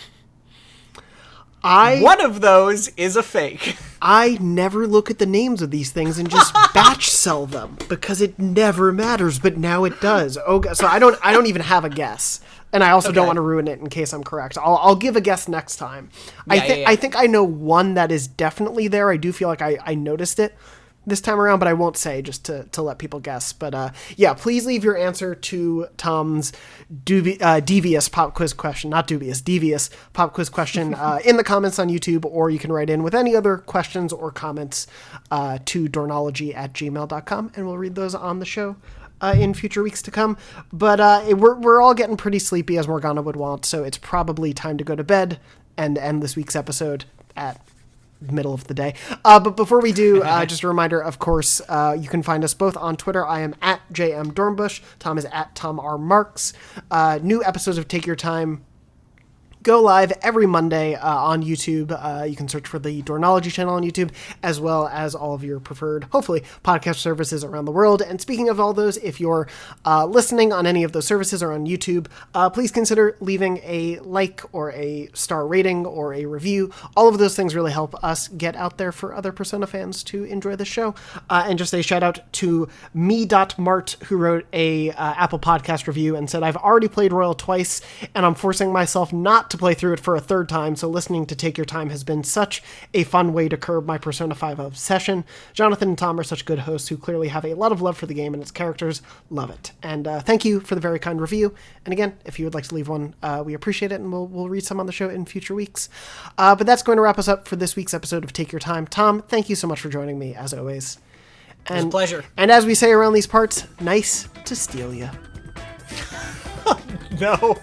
[SPEAKER 2] One of those is a fake.
[SPEAKER 1] I never look at the names of these things and just batch sell them because it never matters, but now it does. Oh, so I don't even have a guess, and I also don't want to ruin it in case I'm correct. I'll give a guess next time. I think I know one that is definitely there. I do feel like I noticed it this time around, but I won't say just to let people guess. But yeah, please leave your answer to Tom's devious pop quiz question, not dubious, devious pop quiz question in the comments on YouTube, or you can write in with any other questions or comments to dornology@gmail.com, and we'll read those on the show in future weeks to come. But we're all getting pretty sleepy, as Morgana would want, so it's probably time to go to bed and end this week's episode at middle of the day. But before we do, just a reminder, of course, you can find us both on Twitter. I am at JM Dornbush. Tom is at Tom R. Marks. New episodes of Take Your Time go live every Monday on YouTube. You can search for the Dornology channel on YouTube, as well as all of your preferred, hopefully, podcast services around the world. And speaking of all those, if you're listening on any of those services or on YouTube, please consider leaving a like or a star rating or a review. All of those things really help us get out there for other Persona fans to enjoy the show. And just a shout out to me.mart, who wrote a Apple Podcast review and said, "I've already played Royal twice, and I'm forcing myself not to play through it for a third time, so listening to Take Your Time has been such a fun way to curb my Persona 5 obsession. Jonathon and Tom are such good hosts who clearly have a lot of love for the game and its characters. Love it." And thank you for the very kind review. And again, if you would like to leave one, we appreciate it, and we'll read some on the show in future weeks. But that's going to wrap us up for this week's episode of Take Your Time. Tom, thank you so much for joining me, as always.
[SPEAKER 2] It was a pleasure.
[SPEAKER 1] And as we say around these parts, nice to steal ya.
[SPEAKER 2] No.